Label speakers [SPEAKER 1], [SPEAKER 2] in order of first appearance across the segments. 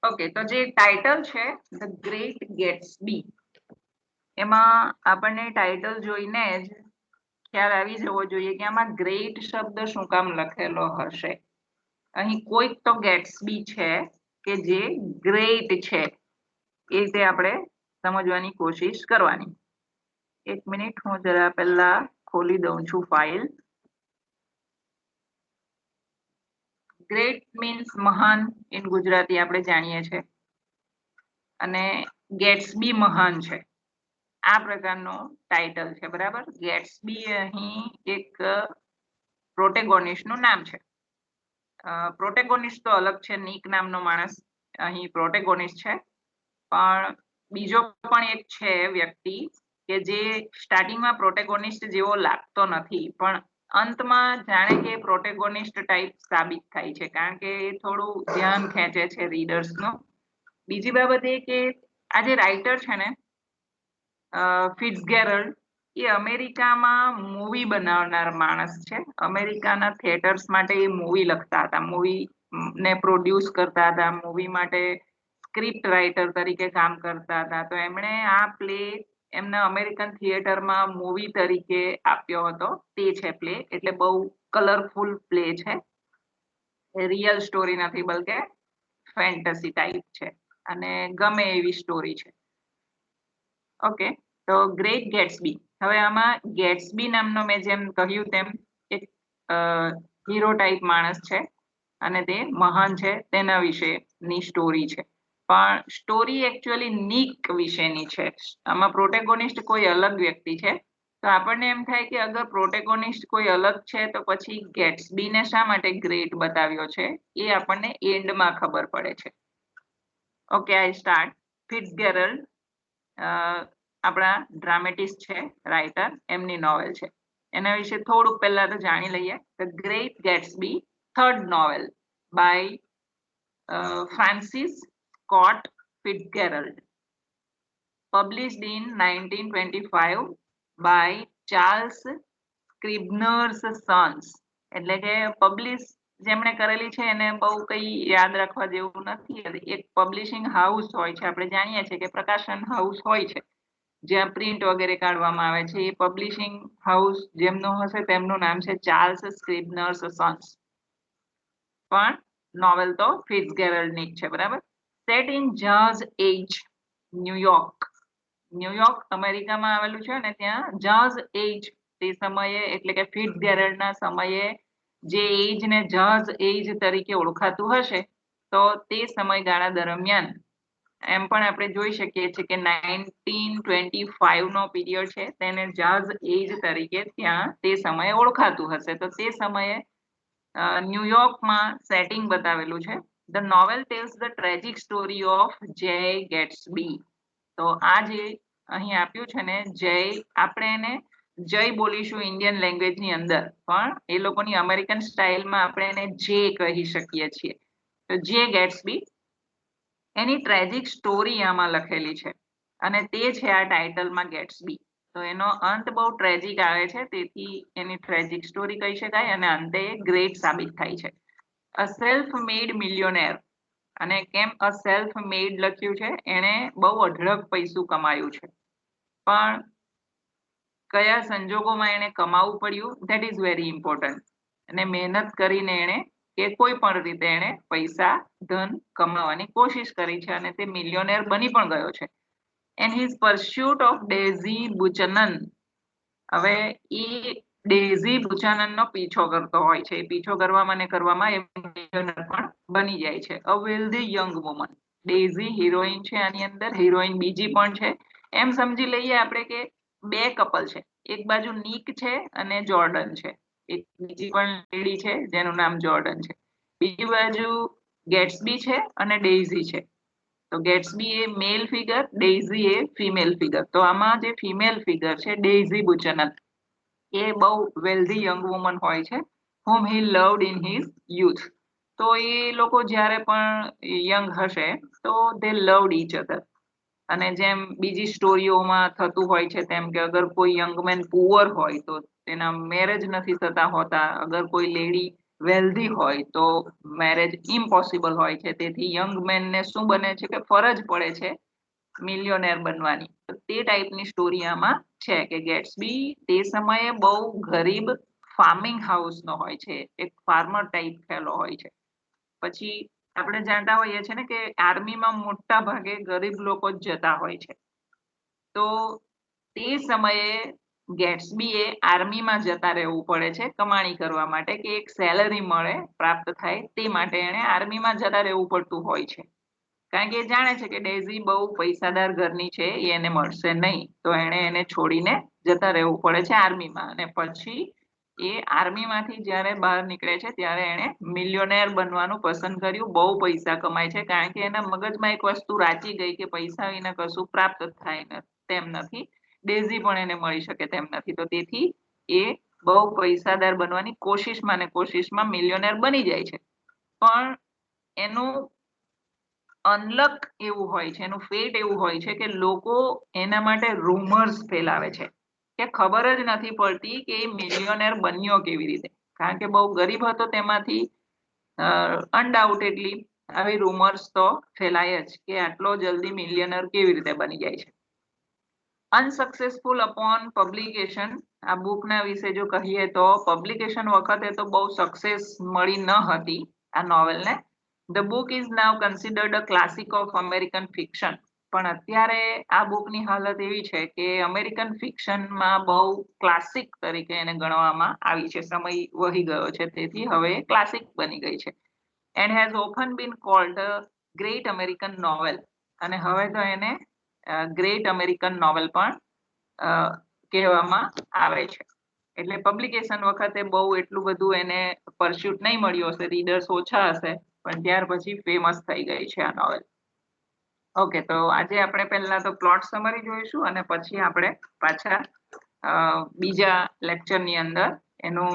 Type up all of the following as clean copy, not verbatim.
[SPEAKER 1] Okay, તો જે title છે ધ ગ્રેટ ગેટ્સબી, એમાં આપણને ટાઇટલ જોઈને જ ખ્યાલ આવી જવો જોઈએ કે આમાં ગ્રેટ શબ્દ શું કામ લખેલો હશે. અહીં કોઈક તો ગેટ્સબી છે કે જે ગ્રેટ છે, એ રીતે આપણે સમજવાની કોશિશ કરવાની. એક મિનિટ, હું જરા પહેલા ખોલી દઉં છું ફાઇલ. ગ્રેટ મીન્સ મહાન ઇન ગુજરાતી આપણે જાણીએ છીએ, અને ગેટ્સબી મહાન છે, આ પ્રકારનો ટાઇટલ છે. બરાબર, ગેટ્સબી અહીં એક પ્રોટેગોનિસ્ટ નું નામ છે. પ્રોટેગોનિસ્ટ તો અલગ છે, નિક નામનો માણસ અહીં પ્રોટેગોનિસ્ટ છે, પણ બીજો પણ એક છે વ્યક્તિ કે જે સ્ટાર્ટિંગમાં પ્રોટેગોનિસ્ટ જેવો લાગતો નથી, પણ અંતમાં જાણે કે પ્રોટેગોનિસ્ટ ટાઈપ સાબિત થાય છે, કારણ કે એ થોડું ધ્યાન ખેંચે છે રીડર્સનું. બીજી બાબત એ કે આ જે રાઇટર છે ને, ફિટ્ઝગેરલ્ડ, એ અમેરિકામાં મૂવી બનાવનાર માણસ છે. અમેરિકાના થિયેટર્સ માટે એ મૂવી લખતા હતા, મૂવી ને પ્રોડ્યુસ કરતા હતા, મૂવી માટે સ્ક્રિપ્ટ રાઇટર તરીકે કામ કરતા હતા. તો એમણે આ પ્લે એમના અમેરિકન થિયેટરમાં મૂવી તરીકે આપ્યો હતો. તે છે પ્લે, એટલે બહુ કલરફુલ પ્લે છે. રિયલ સ્ટોરી નથી, બલકે ફેન્ટસી ટાઈપ છે, અને ગમે એવી સ્ટોરી છે. ઓકે, તો ગ્રેટ ગેટ્સબી. હવે આમાં ગેટ્સબી નામનો મેં જેમ કહ્યું તેમ એક હીરો ટાઈપ માણસ છે, અને તે મહાન છે, તેના વિશેની સ્ટોરી છે. પણ સ્ટોરી એકચ્યુઅલી નિક વિશેની છે. આમાં પ્રોટેગોનિસ્ટ કોઈ અલગ વ્યક્તિ છે. તો આપણને એમ થાય કે અગર પ્રોટેગોનિસ્ટ કોઈ અલગ છે તો પછી ગેટ્સબીને શા માટે ગ્રેટ બતાવ્યો છે, એ આપણને એન્ડમાં ખબર પડે છે. ઓકે, આઈ સ્ટાર્ટ. ફિટ્ઝગેરલ્ડ આપણા ડ્રામેટિસ્ટ છે, રાઇટર, એમની નોવેલ છે. એના વિશે થોડુંક પહેલા તો જાણી લઈએ. The great Gatsby, third novel by Francis Scott Fitzgerald, published in 1925 by Charles Scribner's Sons. એટલે કે પબ્લિશ જેમણે કરેલી છે એને બહુ કઈ યાદ રાખવા જેવું નથી. એક પબ્લિશિંગ હાઉસ હોય છે, આપણે જાણીએ છીએ કે પ્રકાશન હાઉસ હોય છે જ્યાં પ્રિન્ટ વગેરે કાઢવામાં આવે છે. એ પબ્લિશિંગ હાઉસ જેમનું હશે તેમનું નામ છે ચાર્લ્સ સ્ક્રિબનર્સ સન્સ. પણ નોવેલ તો ફિટ્ઝગેરલ્ડની જ છે. બરાબર. Set in jazz age, New York. New York અમેરિકામાં આવેલું છે, અને ત્યાં જાઝ એજ તે સમયે, એટલે કે ફિટ્ઝગેરલ્ડના સમયે જે એજ ને જાઝ એજ તરીકે ઓળખાતું હશે, તો તે સમયગાળા દરમિયાન એમ પણ આપણે જોઈ શકીએ છીએ કે 1925 નો પીરિયડ છે, તેને જાઝ એજ તરીકે ત્યાં તે સમયે ઓળખાતું હશે. તો તે સમયે ન્યુયોર્કમાં સેટિંગ બતાવેલું છે. The novel tells the tragic story of Jay Gatsby. તો આ જે અહીં આપ્યું છે ને જય, આપણે એને જય બોલીશું ઇન્ડિયન લેંગ્વેજની અંદર, પણ એ લોકોની અમેરિકન સ્ટાઇલમાં આપણે એને જે કહી શકીએ છીએ. તો જે ગેટ્સબી, એની ટ્રેજિક સ્ટોરી આમાં લખેલી છે, અને તે છે આ ટાઇટલમાં ગેટ્સબી. તો એનો અંત બહુ ટ્રેજિક આવે છે, તેથી એની ટ્રેજિક સ્ટોરી કહી શકાય, અને અંતે ગ્રેટ સાબિત થાય છે. અ સેલ્ફ મેડ મિલિયોનેર. અને કેમ અ સેલ્ફ મેડ લખ્યું છે? એને બહુ અઢળક પૈસું કમાયું છે, પણ કયા સંજોગોમાં એને કમાવું પડ્યું, ધેટ ઇઝ વેરી ઇમ્પોર્ટન્ટ. અને મહેનત કરીને એને કે કોઈ પણ રીતે એને પૈસા ધન કમાવાની કોશિશ કરી છે, અને તે મિલિયોનેર બની પણ ગયો છે. And his pursuit of Daisy Buchanan. હવે એ ડેઝી બુચાનનનો પીછો કરતો હોય છે. એ પીછો કરવામાં એ મિલિયોનેર પણ બની જાય છે. A wealthy young woman. Daisy heroine છે, આની અંદર હિરોઈન બીજી પણ છે. એમ સમજી લઈએ આપણે કે બે કપલ છે, એક બાજુ નિક છે અને જોર્ડન છે, એક બીજી પણ લેડી છે જેનું નામ જોર્ડન છે. બીજી બાજુ ગેટ્સબી છે અને ડેઝી છે. તો ગેટ્સબી એ મેલ ફિગર, ડેઝી એ ફિમેલ ફિગર. તો આમાં જે ફિમેલ ફિગર છે ડેઝી બુચનન, એ બહુ વેલ્ધી યંગ વુમન હોય છે, whom he loved in his youth. તો એ લોકો જ્યારે પણ યંગ હશે તો they loved each other. અને જેમ બીજી સ્ટોરીઓમાં થતું હોય છે તેમ કે અગર કોઈ યંગ મેન પુઅર હોય તો તેના મેરેજ નથી થતા હોતા. અગર કોઈ લેડી વેલ્ધી હોય તો મેરેજ ઇમ્પોસિબલ હોય છે. તેથી યંગ મેનને શું બને છે કે ફરજ પડે છે મિલિયોનેર બનવાની. તો તે ટાઈપની સ્ટોરી આમાં છે કે ગેટ્સબી તે સમયે બહુ ગરીબ ફાર્મિંગ હાઉસનો હોય છે, એક ફાર્મર ટાઈપ ફેલો હોય છે. પછી આપણે જાણતા હોઈએ છીએ ને કે આર્મીમાં મોટા ભાગે ગરીબ લોકો જ જતા હોય છે. તો તે સમયે ગેટ્સબીએ આર્મીમાં જતા રહેવું પડે છે કમાણી કરવા માટે, કે એક સેલરી મળે પ્રાપ્ત થાય તે માટે એને આર્મીમાં જતા રહેવું પડતું હોય છે. કારણ કે એ જાણે છે કે ડેઝી બહુ પૈસાદાર ઘરની છે, એ એને મળશે નહીં, તો એને છોડીને જતા રહેવું પડે છે આર્મીમાં. અને પછી એ આર્મીમાંથી જ્યારે બહાર નીકળે છે ત્યારે એને મિલિયોનેર બનવાનું પસંદ કર્યું. બહુ પૈસા કમાય છે કારણ કે એના મગજમાં એક વસ્તુ રાચી ગઈ કે પૈસા વિના કશું પ્રાપ્ત થાય તેમ નથી, ડેઝી પણ એને મળી શકે તેમ નથી. તો તેથી એ બહુ પૈસાદાર બનવાની કોશિશમાં ને કોશિશમાં મિલિયોનેર બની જાય છે. પણ એનું અનલક એવું હોય છે, એનું ફેટ એવું હોય છે કે લોકો એના માટે રૂમર્સ ફેલાવે છે કે ખબર જ નથી પડતી કે એ મિલિયોનેર બન્યો કેવી રીતે. કારણ કે બહુ ગરીબ હતો, તેમાંથી અનડાઉટેડલી આવી રૂમર્સ તો ફેલાય જ કે આટલો જલ્દી મિલિયનર કેવી રીતે બની જાય છે. અનસક્સેસફુલ અપોન પબ્લિકેશન, આ બુકના વિશે જો કહીએ તો પબ્લિકેશન વખતે તો બહુ સક્સેસ મળી ન હતી આ નોવેલને. The book is now considered a classic of American fiction. પણ અત્યારે આ બુકની હાલત એવી છે કે અમેરિકન ફિક્શનમાં બહુ ક્લાસિક તરીકે એને ગણવામાં આવી છે. સમય વહી ગયો છે તેથી હવે ક્લાસિક બની ગઈ છે. And has often been called great American novel. અને હવે તો એને ગ્રેટ અમેરિકન નોવેલ પણ કહેવામાં આવે છે. એટલે પબ્લિકેશન વખતે બહુ એટલું બધું એને પરસ્યુટ નહીં મળ્યું હશે, રીડર્સ ઓછા હશે, પણ ત્યાર પછી ફેમસ થઈ ગઈ છે આ નોવેલ. ઓકે, તો આજે આપણે પહેલા તો પ્લોટ સમરી જોઈશું અને પછી આપણે પાછા બીજા લેક્ચરની અંદર એનું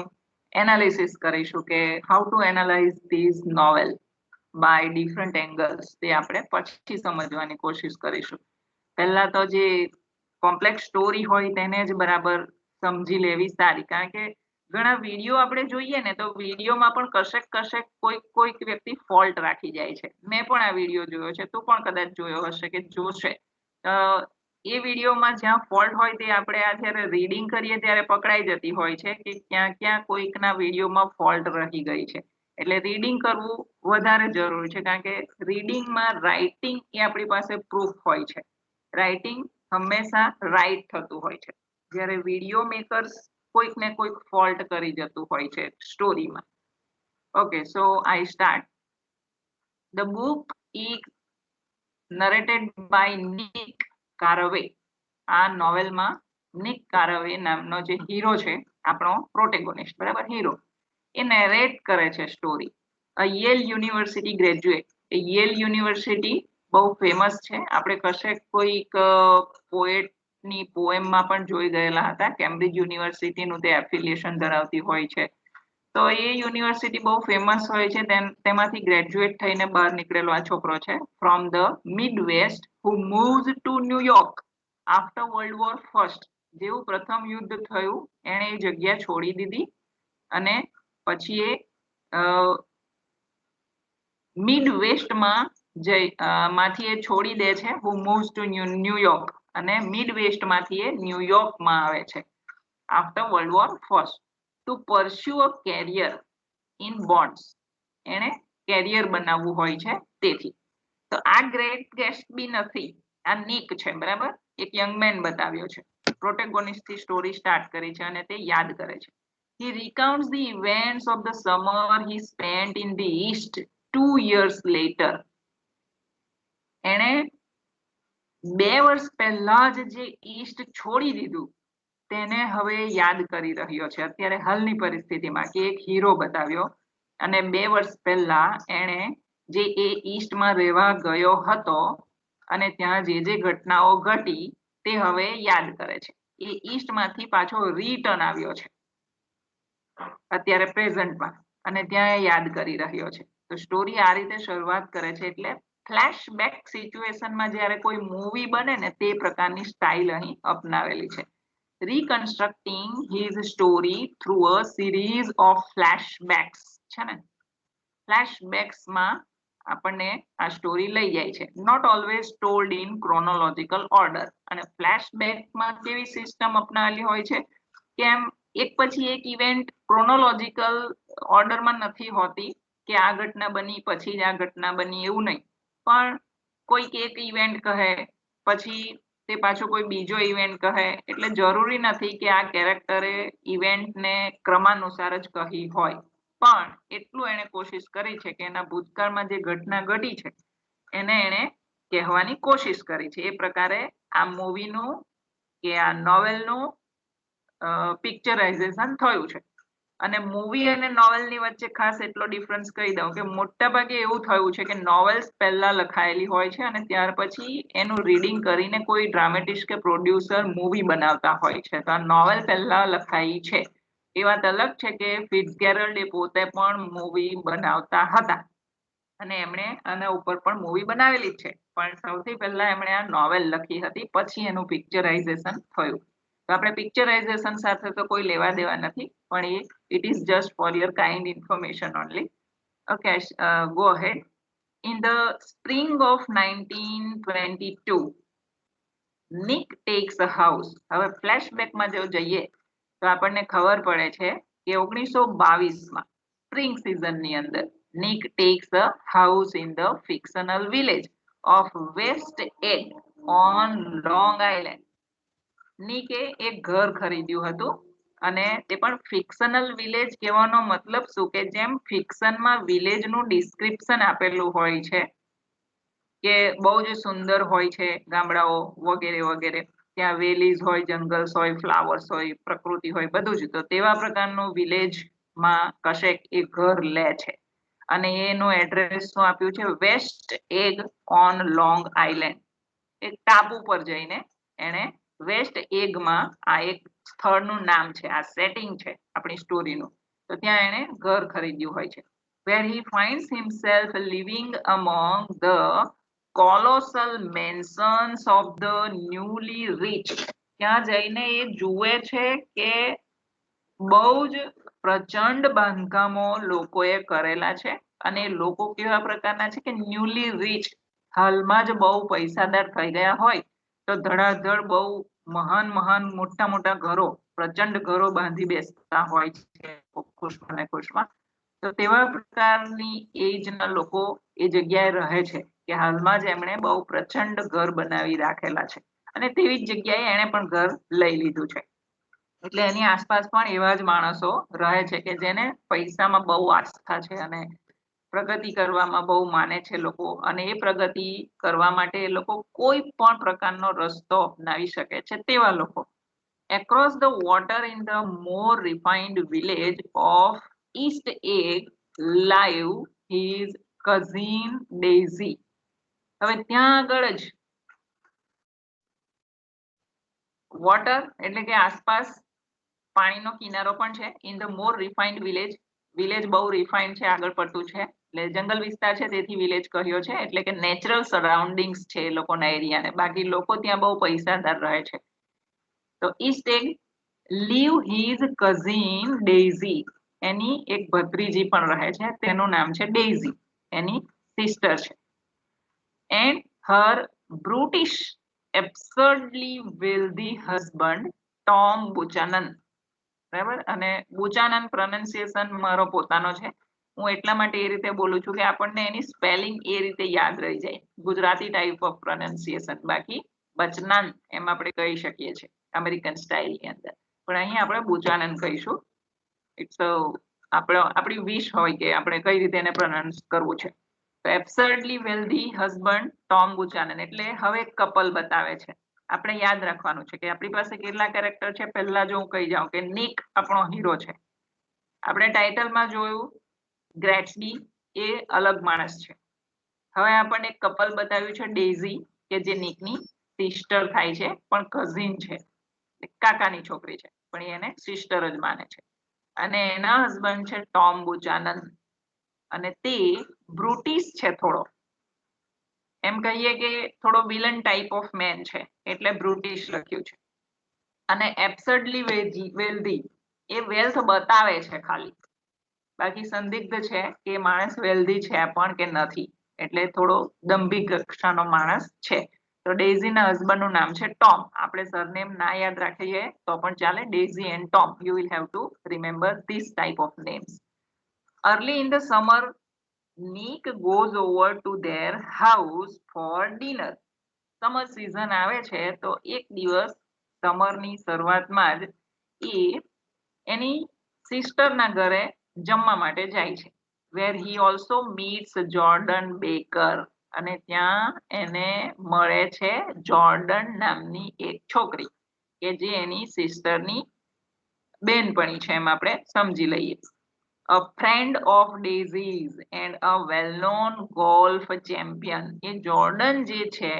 [SPEAKER 1] એનાલિસિસ કરીશું કે how to analyse these novel by different angles. તે આપણે પછી સમજવાની કોશિશ કરીશું. પહેલા તો જે કોમ્પ્લેક્સ સ્ટોરી હોય તેને જ બરાબર સમજી લેવી સારી. કારણ કે ઘણા વિડીયો આપણે જોઈએ ને તો વિડીયોમાં પણ કશેક કોઈક વ્યક્તિ ફોલ્ટ રાખી જાય છે. મેં પણ આ વિડીયો જોયો છે, તું પણ કદાચ જોયો હશે કે જોશે. એ વિડીયોમાં જ્યાં ફોલ્ટ હોય તે આપણે આ જ્યારે રીડિંગ કરીએ ત્યારે પકડાઈ જતી હોય છે કે ક્યાં કોઈકના વિડીયોમાં ફોલ્ટ રહી ગઈ છે. એટલે રીડિંગ કરવું વધારે જરૂરી છે કારણ કે રીડિંગમાં રાઇટિંગ એ આપણી પાસે પ્રૂફ હોય છે. રાઇટિંગ હંમેશા રાઈટ થતું હોય છે, જ્યારે વિડીયો મેકર્સ કોઈક ને કોઈક ફોલ્ટ કરી જતું હોય છે સ્ટોરીમાં. Okay, so I start. The book is narrated by Nick Carraway. આ નોવેલમાં નિક કારવે નામનો જે હીરો છે, આપણો પ્રોટેગોનિસ્ટ, બરાબર, હીરો, એ નેરેટ કરે છે સ્ટોરી. અ યેલ યુનિવર્સિટી ગ્રેજ્યુએટ. એ યેલ યુનિવર્સિટી બહુ ફેમસ છે. આપણે કશે કોઈક પોએટની પોએમમાં પણ જોઈ ગયેલા હતા. કેમ્બ્રિજ યુનિવર્સિટીનું તે એફિલિએશન ધરાવતી હોય છે. તો એ યુનિવર્સિટી બહુ ફેમસ હોય છે. તેમાંથી ગ્રેજ્યુએટ થઈને બહાર નીકળેલો આ છોકરો છે from the Midwest who moves to New York after World War first. જેવું પ્રથમ યુદ્ધ થયું એણે એ જગ્યા છોડી દીધી અને પછી એ મિડ વેસ્ટમાં માંથી એ છોડી દે છે. Who moves to New York. અને મિડ વેસ્ટમાંથી એ ન્યુયોર્કમાં આવે છે after World War first to pursue a career in bonds. એને કેરિયર બનાવવું હોય છે તેથી. તો આ ગ્રેટ ગેટ્સબી નથી, આ નિક છે, બરાબર. એક યંગ મેન બતાવ્યો છે, પ્રોટેગોનિસ્ટ થી સ્ટોરી સ્ટાર્ટ કરી છે અને તે યાદ કરે છે. He recounts the events of the summer he spent in the East 2 years later. એણે 2 વર્ષ પહેલા જ જે ઈસ્ટ છોડી દીધું તેને હવે યાદ કરી રહ્યો છે અત્યારે હાલની પરિસ્થિતિમાં, કે એક હીરો બતાવ્યો અને 2 વર્ષ પહેલા એણે જે એ ઈસ્ટમાં રહેવા ગયો હતો અને ત્યાં જે ઘટનાઓ ઘટી તે હવે યાદ કરે છે. એ ઈસ્ટમાંથી પાછો રિટર્ન આવ્યો છે અત્યારે પ્રેઝન્ટમાં અને ત્યાં એ યાદ કરી રહ્યો છે. તો સ્ટોરી આ રીતે શરૂઆત કરે છે. એટલે ફ્લેશબેક સિચ્યુએશનમાં જ્યારે કોઈ મૂવી બને ને તે પ્રકારની સ્ટાઇલ અહીં અપનાવેલી છે. reconstructing his story through a series of flashbacks છે છે ને. ફ્લેશબેક્સમાં આપણને આ સ્ટોરી લઈ જાય છે. Not always told in chronological order. અને ફ્લેશબેકમાં કેવી સિસ્ટમ અપનાવેલી હોય છે કે એમ એક પછી એક ઇવેન્ટ ક્રોનોલોજીકલ ઓર્ડરમાં નથી હોતી કે આ ઘટના બની પછી જ આ ઘટના બની એવું નહીં, પણ કોઈક એક ઇવેન્ટ કહે પછી તે પાછો કોઈ બીજો ઇવેન્ટ કહે, એટલે જરૂરી નથી કે આ કેરેક્ટરે ઇવેન્ટને ક્રમાનુસાર જ કહી હોય, પણ એટલું એને કોશિશ કરી છે કે એના ભૂતકાળમાં જે ઘટના ઘટી છે એને કહેવાની કોશિશ કરી છે. એ પ્રકારે આ મૂવીનું કે આ નોવેલનું પિક્ચરાઇઝેશન થયું છે. અને મૂવી અને નોવેલની વચ્ચે ખાસ એટલો ડિફરન્સ કહી દઉં કે મોટા ભાગે એવું થયું છે કે નોવેલ્સ પહેલા લખાયેલી હોય છે અને ત્યાર પછી એનું રીડિંગ કરીને કોઈ ડ્રામેટિસ્ટ કે પ્રોડ્યુસર મૂવી બનાવતા હોય છે. તો આ નોવેલ પહેલા લખાઈ છે. એ વાત અલગ છે કે ફિટ્ઝગેરાલ્ડ પોતે પણ મૂવી બનાવતા હતા અને એમણે આના ઉપર પણ મૂવી બનાવેલી છે, પણ સૌથી પહેલા એમણે આ નોવેલ લખી હતી, પછી એનું પિક્ચરાઇઝેશન થયું. તો આપણે પિક્ચરાઇઝેશન સાથે તો કોઈ લેવા દેવા નથી, પણ it is just for your kind information only. Okay, go ahead. In the spring of 1922, Nick takes a house. હવે ફ્લેશબેકમાં જો જઈએ તો આપણને ખબર પડે છે કે 1922માં સ્પ્રિંગ સિઝનની અંદર Nick takes a house in the fictional village of West Egg on Long Island. નિકે એક ઘર ખરીદ્યું હતું અને તે પણ ફિક્શનલ વિલેજ કહેવાનો મતલબ શું કે જેમ ફિક્શનમાં વિલેજનું ડિસ્ક્રિપ્શન આપેલું હોય છે કે બહુ જ સુંદર હોય છે ગામડાઓ વગેરે વગેરે, ત્યાં વેલીઝ હોય, જંગલ્સ હોય, ફ્લાવર્સ હોય, પ્રકૃતિ હોય, બધું જ. તો તેવા પ્રકારનું વિલેજમાં કશેક એ ઘર લે છે અને એનું એડ્રેસ શું આપ્યું છે? West Egg on Long Island. એક ટાપુ પર જઈને એને વેસ્ટ એગમાં આ એક સ્થળનું નામ છે, આ સેટિંગ છે આપણી સ્ટોરીનું. તો ત્યાં એને ઘર ખરીદ્યું હોય છે. where he finds himself living among the colossal mansions of the newly rich. ત્યાં જઈને એ જુએ છે કે બહુ જ પ્રચંડ બાંધકામો લોકોએ કરેલા છે અને લોકો કેવા પ્રકારના છે કે ન્યુલી રીચ, હાલમાં જ બહુ પૈસાદાર થઈ ગયા હોય તો ધડાધડ બહુ મહાન મોટા મોટા ઘરો, પ્રચંડ ઘરો બાંધી બેસતા હોય છે ખુશમાં. તો તેવા પ્રકારની એજના લોકો એ જગ્યાએ રહે છે કે હાલમાં જ એમણે બહુ પ્રચંડ ઘર બનાવી રાખેલા છે અને તેવી જ જગ્યાએ એણે પણ ઘર લઈ લીધું છે. એટલે એની આસપાસ પણ એવા જ માણસો રહે છે કે જેને પૈસામાં બહુ આસ્થા છે અને પ્રગતિ કરવામાં બહુ માને છે લોકો, અને એ પ્રગતિ કરવા માટે એ લોકો કોઈ પણ પ્રકારનો રસ્તો અપનાવી શકે છે તેવા લોકો. Across the water in the more refined village of East Egg live his cousin Daisy. હવે ત્યાં આગળ જ વોટર એટલે કે આસપાસ પાણીનો કિનારો પણ છે. In the more refined village, village બહુ રિફાઇન્ડ છે, આગળ પડતું છે, એટલે જંગલ વિસ્તાર છે તેથી વિલેજ કહ્યો છે, એટલે કે નેચરલ સરાઉન્ડિંગ્સ છે એ લોકોના એરિયાને. બાકી લોકો ત્યાં બહુ પૈસાદાર રહે છે. તો East Egg live his cousin Daisy, એની એક ભત્રીજી પણ રહે છે, તેનું નામ છે ડેઝી, એની સિસ્ટર છે. And her brutish absurdly wealthy husband Tom Buchanan. બરાબર, અને બુચાનન પ્રોનન્સિએશન મારો પોતાનો છે, હું એટલા માટે એ રીતે બોલું છું કે આપણને એની સ્પેલિંગ એ રીતે યાદ રહી જાય, ગુજરાતી ટાઈપ ઓફ પ્રોનન્સિએશન. બાકી બચનન એમ આપણે કહી શકીએ છીએ અમેરિકન સ્ટાઇલની અંદર, પણ અહીં આપણે બુચાનન કહીશું. ઇટ્સ આપણી વિશ હોય કે આપણે કઈ રીતે એને પ્રોનાઉન્સ કરવું છે. તો એબ્સર્ડલી વેલ્ધી હસબન્ડ ટોમ બુચાનન, એટલે હવે કપલ બતાવે છે. આપણે યાદ રાખવાનું છે કે આપણી પાસે કેટલા કેરેક્ટર છે. પહેલા જો હું કહી જાઉં કે નિક આપણો હીરો છે, આપણે ટાઇટલમાં જોયું ગ્રેટ્સબી, એ અલગ માણસ છે. હવે આપણને એક કપલ બતાવ્યું છે ડેઝી કે જે નિકની સિસ્ટર થાય છે, પણ કઝિન છે, કાકાની છોકરી છે, પણ એને સિસ્ટર જ માને છે. અને એના હસબન્ડ છે ટોમ બુચાનન, અને તે બ્રુટિશ છે થોડો, એમ કહીએ કે થોડો વિલન ટાઈપ ઓફ મેન છે, એટલે બ્રુટિશ લખ્યું છે. અને એબ્સર્ડલી વેલ્ધી, એ વેલ્થ બતાવે છે ખાલી, બાકી સંદિગ્ધ છે કે માણસ વેલ્ધી છે પણ કે નથી, એટલે થોડો દંભી કક્ષાનો માણસ છે. તો ડેઝી ના હસબન્ડ નું નામ છે ટોમ. આપણે સરનેમ ના યાદ રાખીએ તો પણ ચાલે. Daisy and Tom, you will have to remember this type of names. Early in the summer Nick goes over to their house for dinner. Summer season આવે છે તો એક દિવસ સમરની શરૂઆતમાં જ એ એની સિસ્ટરના ઘરે જમવા માટે જાય છે. Where he also meets Jordan Baker, અને ત્યાં એને મળે છે જોર્ડન નામની એક છોકરી કે જે એની સિસ્ટરની બેનપણી છે, એમ આપણે સમજી લઈએ. A friend of Daisy's and a well-known golf champion. A Jordan જે છે,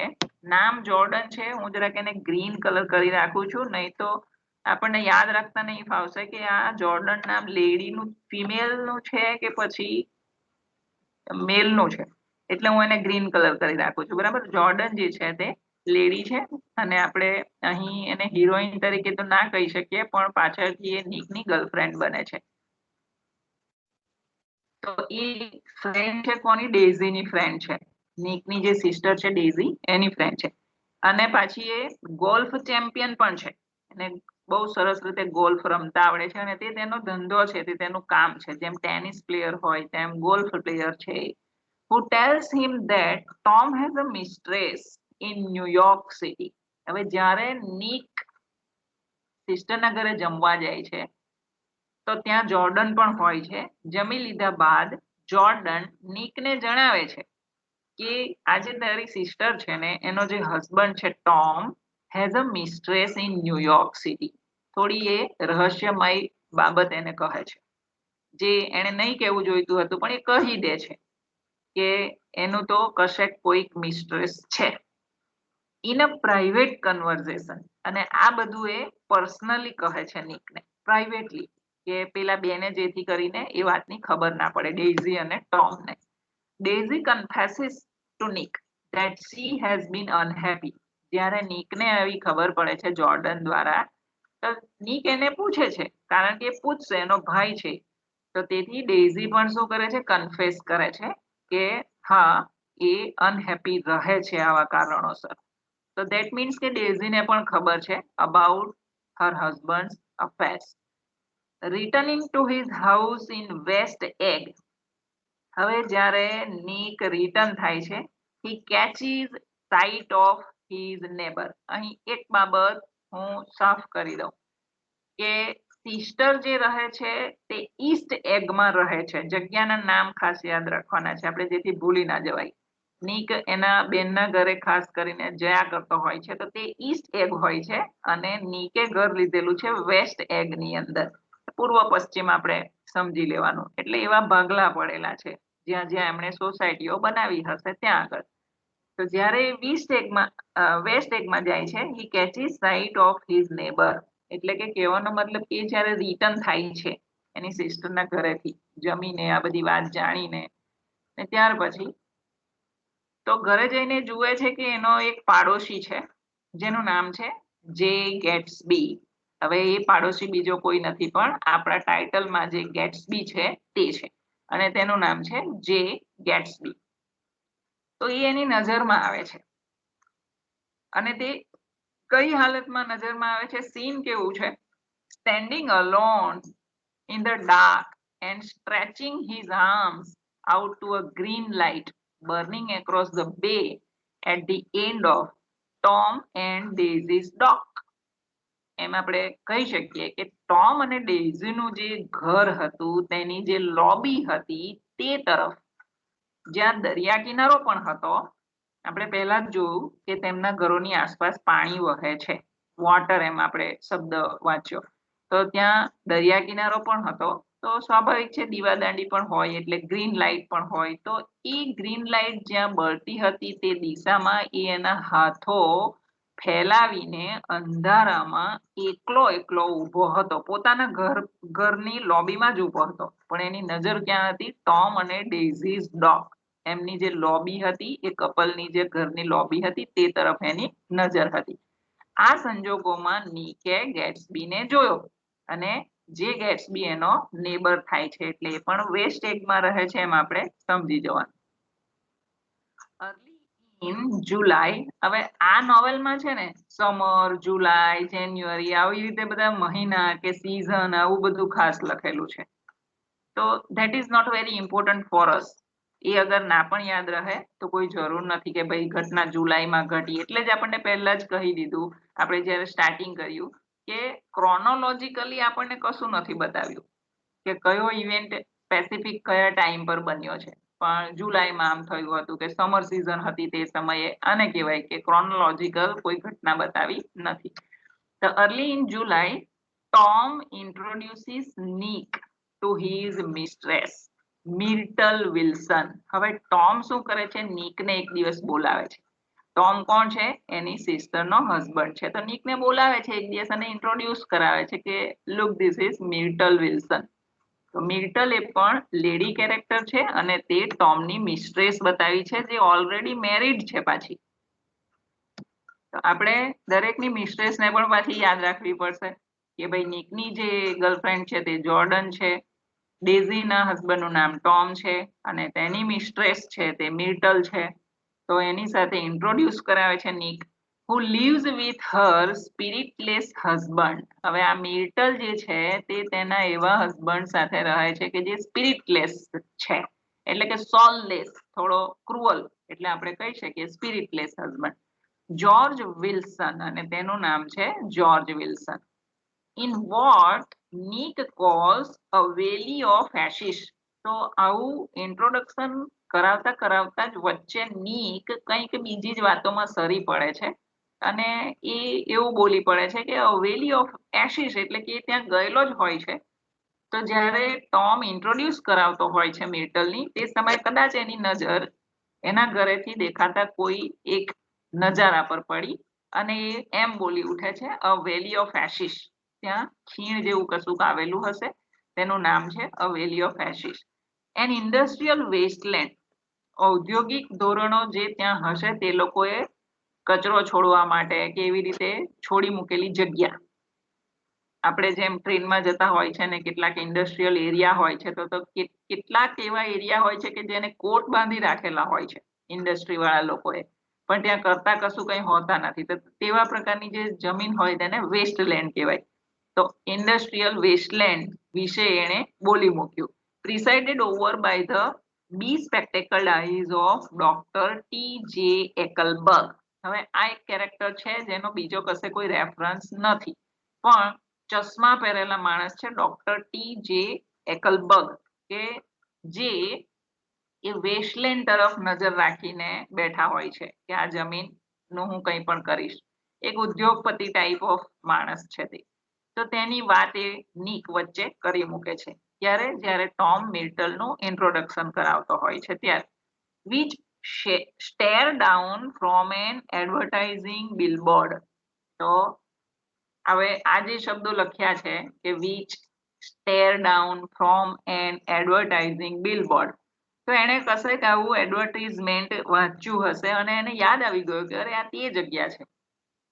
[SPEAKER 1] નામ જોર્ડન છે, હું જરાક એને ગ્રીન કલર કરી રાખું છું, નહીં તો આપણને યાદ રાખતા નહીં ફાવશે કે આ જોર્ડન નામ લેડીનું ફિમેલનું છે કે પછી મેલનું છે, એટલે હું એને ગ્રીન કલર કરી રાખું છું. બરાબર. જોર્ડન જે છે તે લેડી છે, અને આપણે અહીં એને હિરોઈન તરીકે તો ના કહી શકીએ, પણ પાછળથી એ નિકની ગર્લફ્રેન્ડ બને છે. તો એ ફ્રેન્ડ છે કોની? ડેઝીની ફ્રેન્ડ છે. નિકની જે સિસ્ટર છે ડેઝી, એની ફ્રેન્ડ છે. અને પાછી એ ગોલ્ફ ચેમ્પિયન પણ છે, અને બહુ સરસ રીતે ગોલ્ફ રમતા આવડે છે, અને તે તેનો ધંધો છે, તે તેનું કામ છે. જેમ ટેનિસ પ્લેયર હોય તેમ ગોલ્ફ પ્લેયર છે. who tells him that Tom has a mistress in New York City. હવે જ્યારે નિક સિસ્ટરના ઘરે જમવા જાય છે તો ત્યાં જોર્ડન પણ હોય છે. જમી લીધા બાદ જોર્ડન નિકને જણાવે છે કે આજે તારી સિસ્ટર છે ને એનો જે હસબન્ડ છે Tom has a mistress in New York City. થોડી એ રહસ્યમય બાબત એને કહે છે, જે એને નહીં કહેવું જોઈતું હતું પણ એ કહી દે છે કે એનું તો કશેક કોઈક મિસ્ટ્રેસ છે. ઇન અ પ્રાઇવેટ કન્વર્ઝેશન, અને આ બધું એ પર્સનલી કહે છે નિકને, પ્રાઇવેટલી, કે પેલા બેને જેથી કરીને એ વાતની ખબર ના પડે, ડેઝી અને ટોમને. Daisy confesses to Nick that she has been unhappy. જ્યારે નિકને આવી ખબર પડે છે જોર્ડન દ્વારા, તો નિક એને પૂછે છે, કારણ કે એ પૂછશે, એનો ભાઈ છે. તો તેથી ડેઝી પણ શું કરે છે? કન્ફેસ કરે છે કે હા, એ અનહેપી રહે છે આવા કારણોસર. તો ધેટ મીન્સ કે ડેઝીને પણ ખબર છે about her husband's affairs. Returning to his house in West Egg. હવે જ્યારે નિક રિટર્ન થાય છે, he catches sight of his neighbor. અહીં એક બાબત હું સાફ કરી દઉં કે સિસ્ટર જે રહે છે તે ઈસ્ટ એગમાં રહે છે. જગ્યાના નામ ખાસ યાદ રાખવાના છે આપણે, જેથી ભૂલી ના જવાય. નિક એના બેનના ઘરે ખાસ કરીને જયા કરતો હોય છે, તો તે ઈસ્ટ એગ હોય છે, અને નિકે ઘર લીધેલું છે વેસ્ટ એગની અંદર. પૂર્વ પશ્ચિમ આપણે સમજી લેવાનું. એટલે એવા ભાગલા પડેલા છે જ્યાં જ્યાં એમણે સોસાયટીઓ બનાવી હશે ત્યાં આગળ. તો જ્યારે વેસ્ટ એગમાં જાય છે, he catches sight of his neighbor. એટલે કે કહેવાનો મતલબ કે જ્યારે રિટર્ન થાય છે એની સિસ્ટરના ઘરેથી જમીને, આ બધી વાત જાણીને, ને ત્યાર પછી તો ઘરે જઈને જુએ છે કે એનો એક પાડોશી છે જેનું નામ છે જે ગેટ્સબી. હવે એ પાડોશી બીજો કોઈ નથી પણ આપણા ટાઇટલમાં જે ગેટ્સબી છે તે છે, અને તેનું નામ છે જે ગેટ્સબી. તો એ એની નજરમાં આવે છે, અને તે કઈ હાલતમાં નજરમાં આવે છે? સીન કેવું છે? Standing alone in the dark and stretching his arms out to a green light burning across the bay at the end of Tom and Daisy's dock. એમ આપણે કહી શકીએ કે ટોમ અને ડેઝીનું જે ઘર હતું તેની જે લોબી હતી તે તરફ, જ્યાં દરિયા કિનારો પણ હતો. આપણે પહેલા જ જોયું કે તેમના ઘરોની આસપાસ પાણી વહે છે, વોટર એમ આપણે શબ્દ વાંચ્યો. તો ત્યાં દરિયા કિનારો પણ હતો, તો સ્વાભાવિક છે દીવાદાંડી પણ હોય એટલે ગ્રીન લાઇટ પણ હોય. તો એ ગ્રીન લાઇટ જ્યાં બળતી હતી તે દિશામાં એ એના હાથો ફેલાવીને અંધારામાં એકલો ઊભો હતો. પોતાના ઘરની લોબીમાં જ ઊભો હતો, પણ એની નજર ક્યાં હતી? ટોમ અને ડેઝીઝ ડોક, એમની જે લોબી હતી, એ કપલની જે ઘરની લોબી હતી તે તરફ એની નજર હતી. આ સંજોગોમાં નિકે ગેટ્સબીને જોયો, અને જે ગેટ્સબી એનો નેબર થાય છે એટલે એ પણ વેસ્ટ એગમાં રહે છે એમ આપણે સમજી જવાનું. અર્લી ઇન જુલાઈ, હવે આ નોવેલમાં છે ને સમર, જુલાઈ, જાન્યુઆરી આવી રીતે બધા મહિના કે સીઝન આવું બધું ખાસ લખેલું છે. તો that is not very important for us. એ અગર ના પણ યાદ રહે તો કોઈ જરૂર નથી કે ભાઈ ઘટના જુલાઈમાં ઘટી, એટલે જ આપણને પહેલા જ કહી દીધું આપણે જ્યારે સ્ટાર્ટિંગ કર્યું કે ક્રોનોલોજીકલી આપણને કશું નથી બતાવ્યું કે કયો ઇવેન્ટ સ્પેસિફિક કયા ટાઈમ પર બન્યો છે, પણ જુલાઈમાં આમ થયું હતું કે સમર સિઝન હતી તે સમયે, આને કહેવાય કે ક્રોનોલોજીકલ કોઈ ઘટના બતાવી નથી. તો early in July Tom introduces Nick to his mistress Myrtle Wilson. હવે ટોમ શું કરે છે, નીકને એક દિવસ બોલાવે છે. ટોમ કોણ છે, એની સિસ્ટરનો હસબન્ડ છે. તો નીકને બોલાવે છે એક દિવસ અને ઇન્ટ્રોડ્યુસ કરાવે છે કે લુક ધીસ ઇઝ મિર્ટલ વિલ્સન. તો મિર્ટલ એ પણ લેડી કેરેક્ટર છે અને તે ટોમની મિસ્ટ્રેસ બતાવી છે જે ઓલરેડી મેરિડ છે પાછી. તો આપણે દરેકની મિસ્ટ્રેસને પણ પાછી યાદ રાખવી પડશે કે ભાઈ નીકની જે ગર્લફ્રેન્ડ છે તે જોર્ડન છે, ડેઝીના હસબન્ડનું નામ ટોમ છે અને તેની મિસ્ટ્રેસ છે તે મિર્ટલ છે. તો એની સાથે ઇન્ટ્રોડ્યુસ કરાવે છે નીક, who lives with her spiritless husband. હવે આ મિર્ટલ જે છે તે તેના એવા હસબન્ડ સાથે રહે છે કે જે સ્પિરિટલેસ છે, એટલે કે સોલલેસ, થોડો ક્રુઅલ, એટલે આપણે કહી શકીએ સ્પિરિટલેસ હસબન્ડ. જોર્જ વિલ્સન, અને તેનું નામ છે George Wilson. In what Nick calls a valley of ashes. તો આવું ઇન્ટ્રોડક્શન કરાવતા કરાવતા જ વચ્ચે નીક કંઈક બીજી જ વાતોમાં સરી પડે છે અને એ એવું બોલી પડે છે કે વેલી ઓફ એશિશ, એટલે કે ત્યાં ગયેલો જ હોય છે. તો જ્યારે ટોમ ઇન્ટ્રોડ્યુસ કરાવતો હોય છે મિર્ટલની, તે સમયે કદાચ એની નજર એના ઘરેથી દેખાતા કોઈ એક નજારા પર પડી અને એ એમ બોલી ઉઠે છે અ વેલી ઓફ એશિશ. ત્યાં ખીણ જેવું કશુંક આવેલું હશે, તેનું નામ છે અ valley of એશિશ. N industrial Westland, ઔદ્યોગિક ધોરણો જે ત્યાં હશે તે લોકોએ કચરો છોડવા માટે કે એવી રીતે છોડી મૂકેલી જગ્યા. આપણે જેમ ટ્રેનમાં જતા હોય છે ને કેટલાક ઇન્ડસ્ટ્રીયલ એરિયા હોય છે, તો કેટલાક એવા એરિયા હોય છે કે જેને કોટ બાંધી રાખેલા હોય છે ઇન્ડસ્ટ્રી વાળા લોકોએ, પણ ત્યાં કરતા કશું કંઈ હોતા નથી. તો તેવા પ્રકારની જે જમીન હોય તેને વેસ્ટલેન્ડ કહેવાય. તો ઇન્ડસ્ટ્રીયલ વેસ્ટલેન્ડ વિશે એણે બોલી મૂક્યું. Presided over by the bespectacled eyes of Doctor T J. Eckleburg. હવે આ એક કેરેક્ટર છે જેનો બીજો કશે કોઈ રેફરન્સ નથી, પણ ચશ્મા પહેરેલા માણસ છે ડોક્ટર ટી.જે. એકલબર્ગ, કે જે એ વેસ્ટલેન્ડ તરફ નજર રાખીને બેઠા હોય છે કે આ જમીનનું હું કંઈ પણ કરીશ. એક ઉદ્યોગપતિ ટાઈપ ઓફ માણસ છે તે. તો તેની વાત એ નીક વચ્ચે કરી મૂકે છે. ત્યારે જ્યારે ટોમ મિર્ટલનું ઇન્ટ્રોડક્શન કરાવતો હોય છે ત્યારે. which stare down from an advertising billboard. તો હવે આ જે શબ્દો લખ્યા છે કે which stare down from an advertising billboard, તો એને કશેક આવું એડવર્ટાઇઝમેન્ટ વાંચ્યું હશે અને એને યાદ આવી ગયું કે અરે આ તે જગ્યા છે.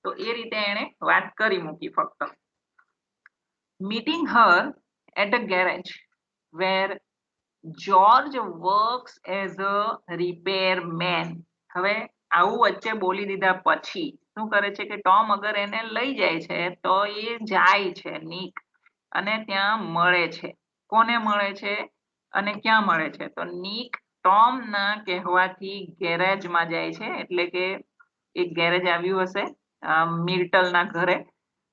[SPEAKER 1] તો એ રીતે એને વાત કરી મૂકી ફક્ત. meeting her at a garage where George works as a repairman. હવે આવું વચ્ચે બોલી દીધા પછી શું કરે છે કે ટોમ અગર એને લઈ જાય છે તો એ જાય છે નીક અને ત્યાં મળે છે. કોને મળે છે અને ક્યાં મળે છે? તો નીક ટોમના કહેવાથી ગેરેજમાં જાય છે, એટલે કે એક ગેરેજ આવ્યું હશે મિર્ટલના ઘરે,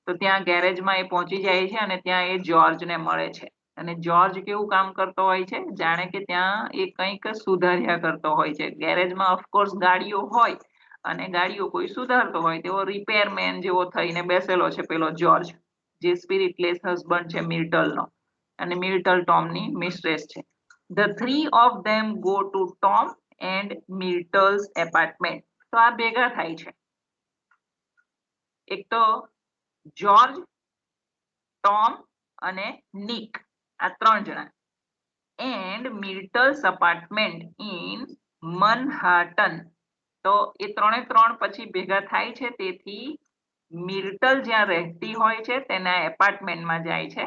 [SPEAKER 1] તો ત્યાં ગેરેજમાં એ પહોંચી જાય છે અને ત્યાં એ જોર્જને મળે છે. અને જોર્જ કેવું કામ કરતો હોય છે, જાણે કે ત્યાં એ કંઈક સુધાર્યા કરતો હોય છે. ગેરેજમાં ઓફકોર્સ ગાડીઓ હોય અને ગાડીઓ કોઈ સુધારતો હોય તેવો રિપેરમેન જેવો થઈને બેસેલો છે પેલો જોર્જ, જે સ્પિરિટલેસ હસબન્ડ છે મિર્ટલનો, અને મિર્ટલ ટોમની મિસ્ટ્રેસ છે. The three of them go to Tom and Myrtle's apartment. તો આ ભેગા થાય છે. એક તો જોર્જ, ટોમ અને નીક, આ ત્રણ જણા, એન્ડ મિર્ટલ્સ અપાર્ટમેન્ટ ઇન મનહાટન. તો એ ત્રણે ત્રણ પછી ભેગા થાય છે, તેથી મિર્ટલ જ્યાં રહેતી હોય છે તેના એપાર્ટમેન્ટમાં જાય છે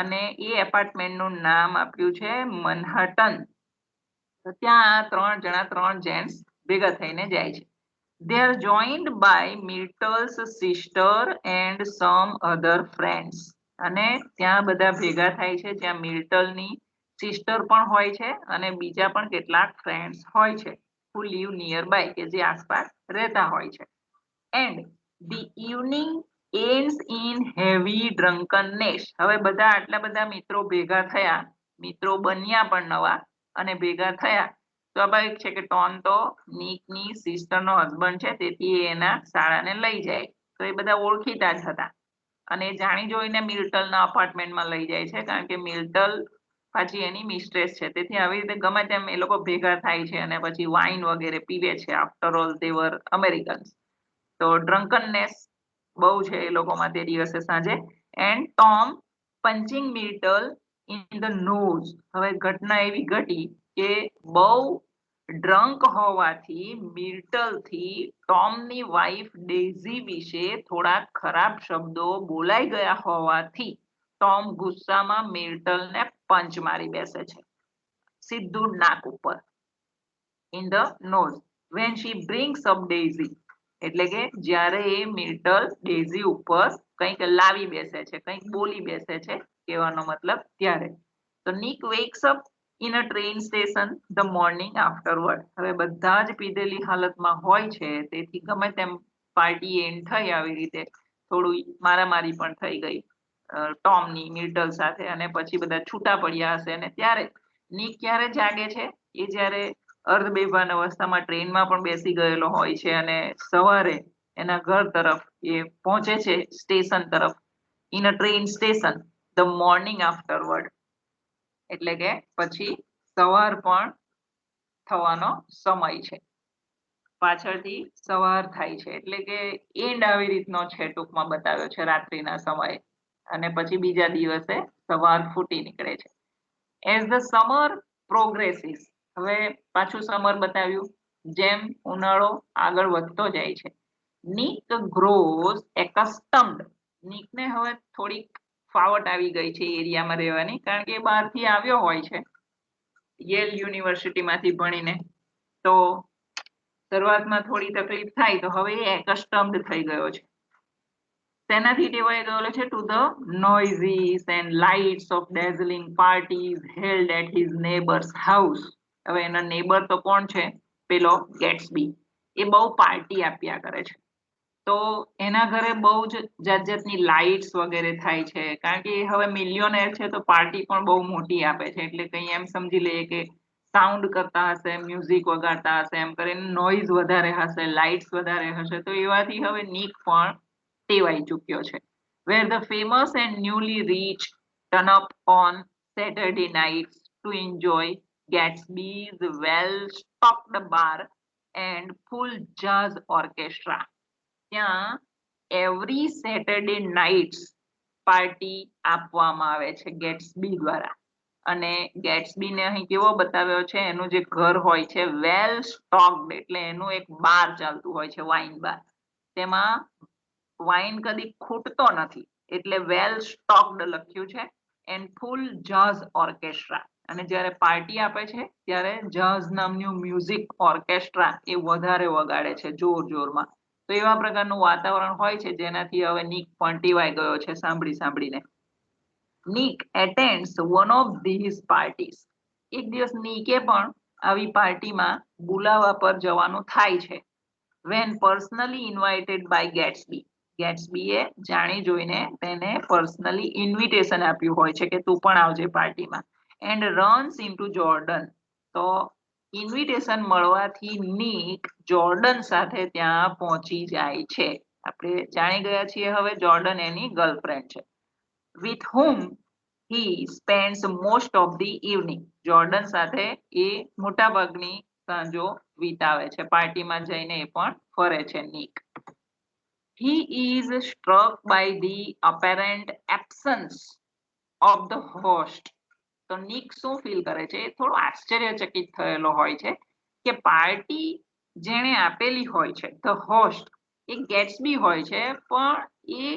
[SPEAKER 1] અને એ એપાર્ટમેન્ટનું નામ આપ્યું છે મનહટન. તો ત્યાં 3 જણા 3 જેન્ટ્સ ભેગા થઈને જાય છે. They are joined by Myrtle's sister and some other friends. અને ત્યાં બધા ભેગા થાય છે જ્યાં મિર્ટલની સિસ્ટર પણ હોય છે અને બીજા પણ કેટલાક ફ્રેન્ડ્સ હોય છે who live nearby, કે જે આસપાસ રહેતા હોય છે. And the evening ends in heavy drunkenness. હવે બધા આટલા બધા મિત્રો ભેગા થયા, મિત્રો બન્યા પણ નવા અને ભેગા થયા. સ્વાભાવિક છે કે ટોમ તો નિકની સિસ્ટરનો હસબન્ડ છે, તેથી એના શાળાને લઈ જાય. તો એ બધા ઓળખીતા જ હતા અને જાણી જોઈને મિલ્ટલના અપાર્ટમેન્ટમાં લઈ જાય છે, કારણ કે મિલ્ટલ પાછી એની મિસ્ટ્રેસ છે. તેથી આવી રીતે ગમે તેમ એ લોકો ભેગા થાય છે અને પછી વાઇન વગેરે પીવે છે. After all they were Americans. તો ડ્રંકનનેસ બહુ છે એ લોકોમાં તે દિવસે સાંજે. And Tom punching Myrtle in the nose. હવે ઘટના એવી ઘટી કે બહુ ડ્રંક હોવાથી મિર્ટલથી ટોમની વાઈફ ડેઝી વિશે થોડા ખરાબ શબ્દો બોલાઈ ગયા હોવાથી ટોમ ગુસ્સામાં મિર્ટલને પંચ મારી બેસે છે, સીધું નાક ઉપર, in the nose. When she brings up Daisy, એટલે કે જ્યારે એ મિર્ટલ ડેઝી ઉપર કંઈક લાવી બેસે છે, કંઈક બોલી બેસે છે, કહેવાનો મતલબ ત્યારે. તો Nick wax up in a train station the morning આફ્ટરવર્ડ. હવે બધા જ પીધેલી હાલતમાં હોય છે, તેથી ગમે તેમ પાર્ટી એન્ડ થઈ આવી રીતે, થોડું મારામારી પણ થઈ ગઈ ટોમની મિર્ટલ સાથે, અને પછી બધા છૂટા પડ્યા હશે. અને ત્યારે નિક ક્યારે જાગે છે? એ જ્યારે અર્ધ બેભાન અવસ્થામાં ટ્રેનમાં પણ બેસી ગયેલો હોય છે અને સવારે એના ઘર તરફ એ પહોંચે છે, સ્ટેશન તરફ, in a train station the morning આફ્ટરવર્ડ. એટલે કે પછી સવાર પણ થવાનો સમય છે, પાછળથી સવાર થાય છે, એટલે કે એન્ડ આવી રીતનો છે, ટૂંકમાં બતાવ્યો છે રાત્રિના સમયે. અને પછી બીજા દિવસે સવાર ફૂટી નીકળે છે. As the summer progresses. હવે પાછું સમર બતાવ્યું, જેમ ઉનાળો આગળ વધતો જાય છે. Nick grows એકસ્ટમ્ડ. નિકને હવે થોડીક ફાવટ આવી ગઈ છે એરિયામાં રહેવાની, કારણ કે બહારથી આવ્યો હોય છે યેલ યુનિવર્સિટીમાંથી ભણીને. તો શરૂઆતમાં થોડી તકલીફ થાય, તો હવે એ એકસ્ટમ્ડ થઈ ગયો છે. તેનાથી ટેવાઈ ગયેલો છે to the noises and lights of dazzling parties held at his neighbour's house. હવે એના નેબર તો કોણ છે? પેલો ગેટ્સબી. એ બહુ પાર્ટી આપ્યા કરે છે, તો એના ઘરે બહુ જ જાત જાતની લાઇટ્સ વગેરે થાય છે, કારણ કે એ હવે મિલિયોનેર છે, તો પાર્ટી પણ બહુ મોટી આપે છે. એટલે કંઈ એમ સમજી લઈએ કે સાઉન્ડ કરતા હશે, મ્યુઝિક વગાડતા હશે, એમ કરીને નોઇઝ વધારે હશે, લાઇટ્સ વધારે હશે. તો એવાથી હવે નિક પણ ટેવાઈ ચૂક્યો છે. Where the famous and newly rich turn up on Saturday nights to enjoy Gatsby's well-stocked bar and full jazz orchestra. ત્યાં એવરી સેટરડે નાઇટ્સ પાર્ટી આપવામાં આવે છે ગેટ્સબી દ્વારા. અને ગેટ્સબીને અહીં કેવો બતાવ્યો છે, એનું જે ઘર હોય છે વેલ સ્ટોક્ડ, એટલે એનું એક બાર ચાલતું હોય છે, વાઇન બાર. તેમાં વાઇન કદી ખૂટતો નથી, એટલે વેલ સ્ટોક્ડ લખ્યું છે. And full jazz orchestra. અને જ્યારે પાર્ટી આપે છે ત્યારે જાઝ નામનું મ્યુઝિક ઓર્કેસ્ટ્રા એ વધારે વગાડે છે જોર જોરમાં. તો એવા પ્રકારનું વાતાવરણ હોય છે, જેનાથી હવે નિક પણ ટેવાઈ ગયો છે સાંભળી સાંભળીને. Nick attends one of these parties. એક દિવસ નિકે પણ આવી પાર્ટીમાં બોલાવા પર જવાનું થાય છે. When personally invited by Gatsby. ગેટ્સબીએ જાણી જોઈને તેને પર્સનલી ઇન્વિટેશન આપ્યું હોય છે કે તું પણ આવજે પાર્ટીમાં. And runs into Jordan. તો ઇન્વિટેશન મળવાથી નિક જોર્ડન સાથે ત્યાં પહોંચી જાય છે. આપણે જાણી ગયા છીએ હવે જોર્ડન એની ગર્લફ્રેન્ડ છે, with whom he spends most of the evening. Jordan સાથે એ મોટાભાગની સાંજો વિતાવે છે, પાર્ટીમાં જઈને એ પણ ફરે છે Nick. He is struck by the apparent absence of the host. તો નિક શું ફીલ કરે છે? થોડો આશ્ચર્યચકિત થયેલો હોય છે કે પાર્ટી જેણે આપેલી હોય છે, ધ હોસ્ટ, એ ગેટ્સબી હોય છે, પણ એ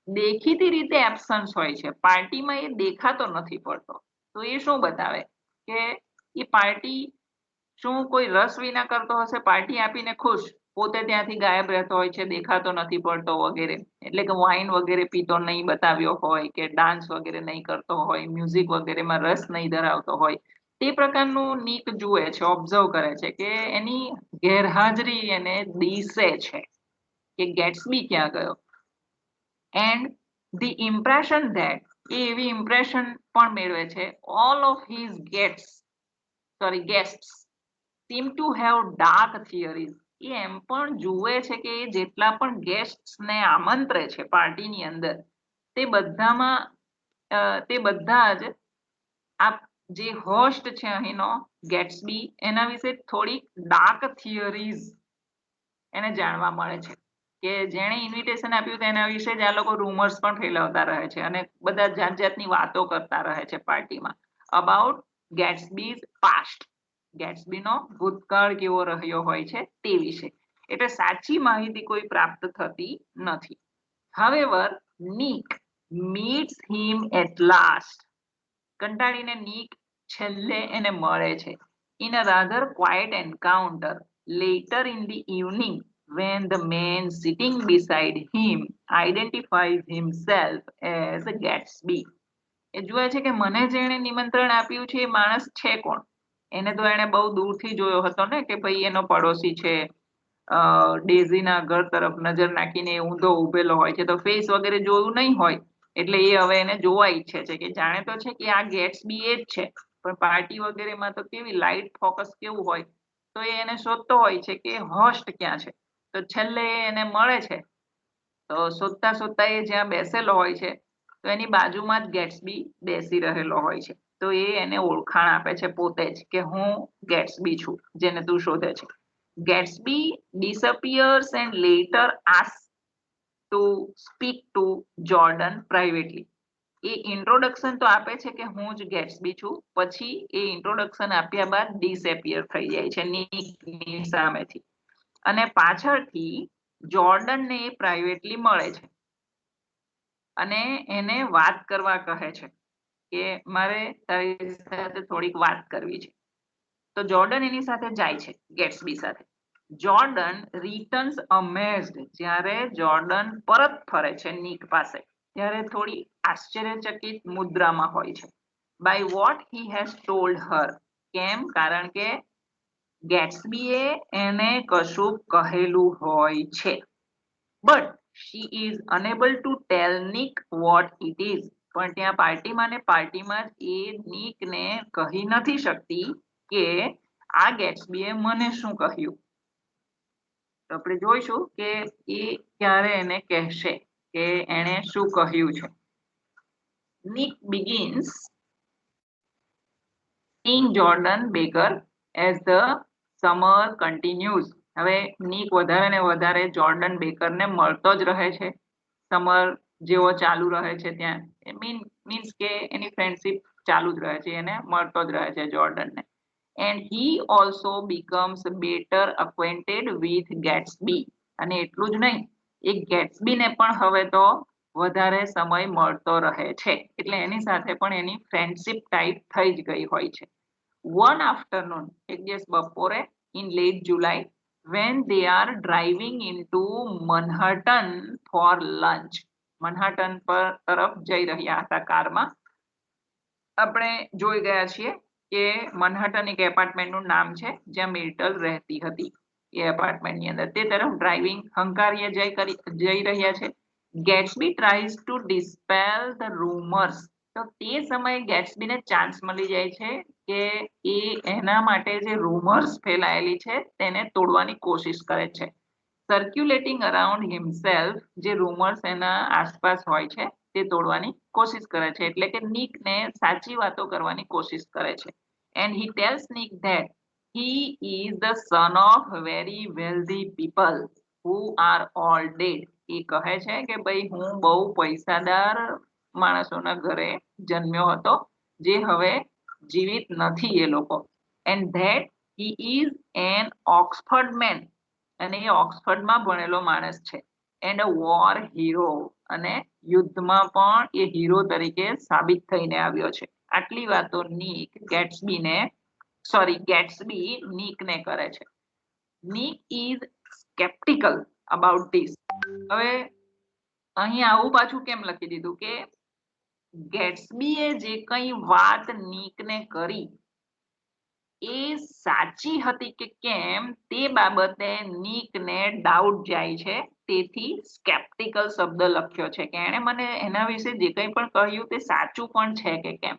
[SPEAKER 1] દેખીતી રીતે એબ્સન્સ હોય છે, પાર્ટીમાં એ દેખાતો નથી પડતો. તો એ શું બતાવે કે એ પાર્ટી શું કોઈ રસ વિના કરતો હશે, પાર્ટી આપીને ખુશ, પોતે ત્યાંથી ગાયબ રહેતો હોય છે, દેખાતો નથી પડતો વગેરે. એટલે કે વાઇન વગેરે પીતો નહીં બતાવ્યો હોય કે ડાન્સ વગેરે નહીં કરતો હોય, મ્યુઝિક વગેરેમાં રસ નહીં ધરાવતો હોય, તે પ્રકારનું નીક જુએ છે, ઓબ્ઝર્વ કરે છે કે એની ગેરહાજરી એને દિશે છે કે ગેટ્સબી ક્યાં ગયો. એન્ડ ધી ઇમ્પ્રેશન ધેટ, એ એવી ઇમ્પ્રેશન પણ મેળવે છે, all of his guests seem to have dark theories. એ એમ પણ જુએ છે કે એ જેટલા પણ ગેસ્ટને આમંત્રે છે પાર્ટીની અંદર, તે બધામાં તે બધા જ આ જે હોસ્ટ છે અહીંનો ગેટ્સબી, એના વિશે થોડીક ડાર્ક થિયરીઝ એને જાણવા મળે છે કે જેણે ઇન્વિટેશન આપ્યું તેના વિશે જ આ લોકો રૂમર્સ પણ ફેલાવતા રહે છે અને બધા જાત જાતની વાતો કરતા રહે છે પાર્ટીમાં અબાઉટ ગેટ્સબીઝ પાસ્ટ, ગેટ્સબીનો ભૂતકાળ કેવો રહ્યો હોય છે તે વિશે. એટલે સાચી માહિતી કોઈ પ્રાપ્ત થતી નથી. However Nick meets him at last, કંટાળીને નીક છેલ્લે એને મળે છે in a rather quiet encounter later in the evening when the man sitting beside him identifies himself as Gatsby. એ જુએ છે કે મને જેણે નિમંત્રણ આપ્યું છે એ માણસ છે કોણ. એને તો એને બહુ દૂરથી જોયો હતો ને કે ભાઈ એનો પડોશી છે, ડેઝીના ઘર તરફ નજર નાખીને ઊંધો ઉભેલો હોય છે, તો ફેસ વગેરે જોયું નહીં હોય, એટલે એ હવે એને જોવા ઈચ્છે છે કે જાણે તો છે કે આ ગેટ્સબી એ જ છે, પણ પાર્ટી વગેરેમાં તો કેવી લાઇટ ફોકસ કેવું હોય, તો એ એને શોધતો હોય છે કે હોસ્ટ ક્યાં છે. તો છેલ્લે એને મળે છે, તો શોધતા શોધતા એ જ્યાં બેસેલો હોય છે તો એની બાજુમાં જ ગેટ્સબી બેસી રહેલો હોય છે. તો એ એને ઓળખાણ આપે છે પોતે જ કે હું ગેટ્સબી છું જેને તું શોધે છે. ગેટ્સબી disappears and later asks to speak to Jordan privately. A introduction તો આપે છે કે હું જ ગેટ્સબી છું, પછી એ ઇન્ટ્રોડક્શન આપ્યા બાદ ડિસએપિયર થઈ જાય છે નીકની સામેથી અને પાછળથી જોર્ડનને એ પ્રાઇવેટલી મળે છે અને એને વાત કરવા કહે છે કે મારે તારી સાથે થોડીક વાત કરવી છે. તો જોર્ડન એની સાથે જાય છે ગેટ્સબી સાથે. જોર્ડન રિટર્ન્સ અમેઝડ, જ્યારે જોર્ડન પરત ફરે છે નીક પાસે ત્યારે થોડી આશ્ચર્યચકિત મુદ્રામાં હોય છે. By what he has told her, કેમ? કારણ કે ગેટ્સબીએ એને કશું કહેલું હોય છે. But she is unable to tell Nick what it is, પણ ત્યાં પાર્ટીમાં ને પાર્ટીમાં જ એ નીકને કહી નથી શકતી કે આ ગેટ્સબીએ મને શું કહ્યું. તો આપણે જોઈશું કે એ ક્યારે એને કહેશે કે એણે શું કહ્યું છે. નીક begins seeing Jordan Baker as the summer continues. હવે નીક વધારે ને વધારે જોર્ડન બેકરને મળતો જ રહે છે, સમર જેવો ચાલુ રહે છે ત્યાં, મીન્સ કે એની ફ્રેન્ડશિપ ચાલુ જ રહે છે, એને મળતો જ રહે છે જોર્ડનને. And he also becomes better acquainted with Gatsby, અને એટલું જ નહીં, એ ગેટ્સબીને પણ હવે તો વધારે સમય મળતો રહે છે, એટલે એની સાથે પણ એની ફ્રેન્ડશિપ ટાઈપ થઈ જ ગઈ હોય છે. વન આફ્ટરનૂન, એક દિવસ બપોરે in late July, when they are driving into Manhattan for lunch, Manhattan પર તરફ જઈ રહ્યા હતા કારમાં. આપણે જોઈ ગયા છીએ કે મનહાટન એક એપાર્ટમેન્ટનું નામ છે જ્યાં મિર્ટલ રહેતી હતી. એ એપાર્ટમેન્ટની અંદર તે તરફ ડ્રાઇવિંગ હંકારીએ જઈ રહ્યા છે. ગેટ્સબી ટ્રાઇઝ ટુ ડિસ્પેલ ધ રૂમર્સ, તો તે સમયે ગેટ્સબીને ચાન્સ મળી જાય છે કે એ એના માટે જે રૂમર્સ ફેલાયેલી છે તેને તોડવાની કોશિશ કરે છે. સર્ક્યુલેટિંગ અરાઉન્ડ હિમસેલ્ફ, જે રૂમર્સ એના આસપાસ હોય છે તે તોડવાની કોશિશ કરે છે, એટલે કે નીકને સાચી વાતો કરવાની કોશિશ કરે છે. And he tells Nick that he is the son of very wealthy people who are all dead. એ કહે છે કે ભાઈ હું બહુ પૈસાદાર માણસોના ઘરે જન્મ્યો હતો જે હવે જીવિત નથી એ લોકો. and that he is an Oxford man, અને એ ઓક્સફર્ડમાં ભણેલો માણસ છે. એન્ડ અ વોર હીરો, અને યુદ્ધમાં પણ એ હીરો તરીકે સાબિત થઈને આવ્યો છે. આટલી વાતો ગેટ્સબી નીકને કરે છે. નીક ઇઝ સ્કેપ્ટિકલ અબાઉટ ધીસ. હવે અહીં આવું પાછું કેમ લખી દીધું કે ગેટ્સબીએ જે કંઈ વાત નીકને કરી એ સાચી હતી કે કેમ તે બાબતે નીકને ડાઉટ જાય છે, તેથી સ્કેપ્ટિકલ શબ્દ લખ્યો છે કે એણે મને એના વિશે જે કંઈ પણ કહ્યું તે સાચું પણ છે કે કેમ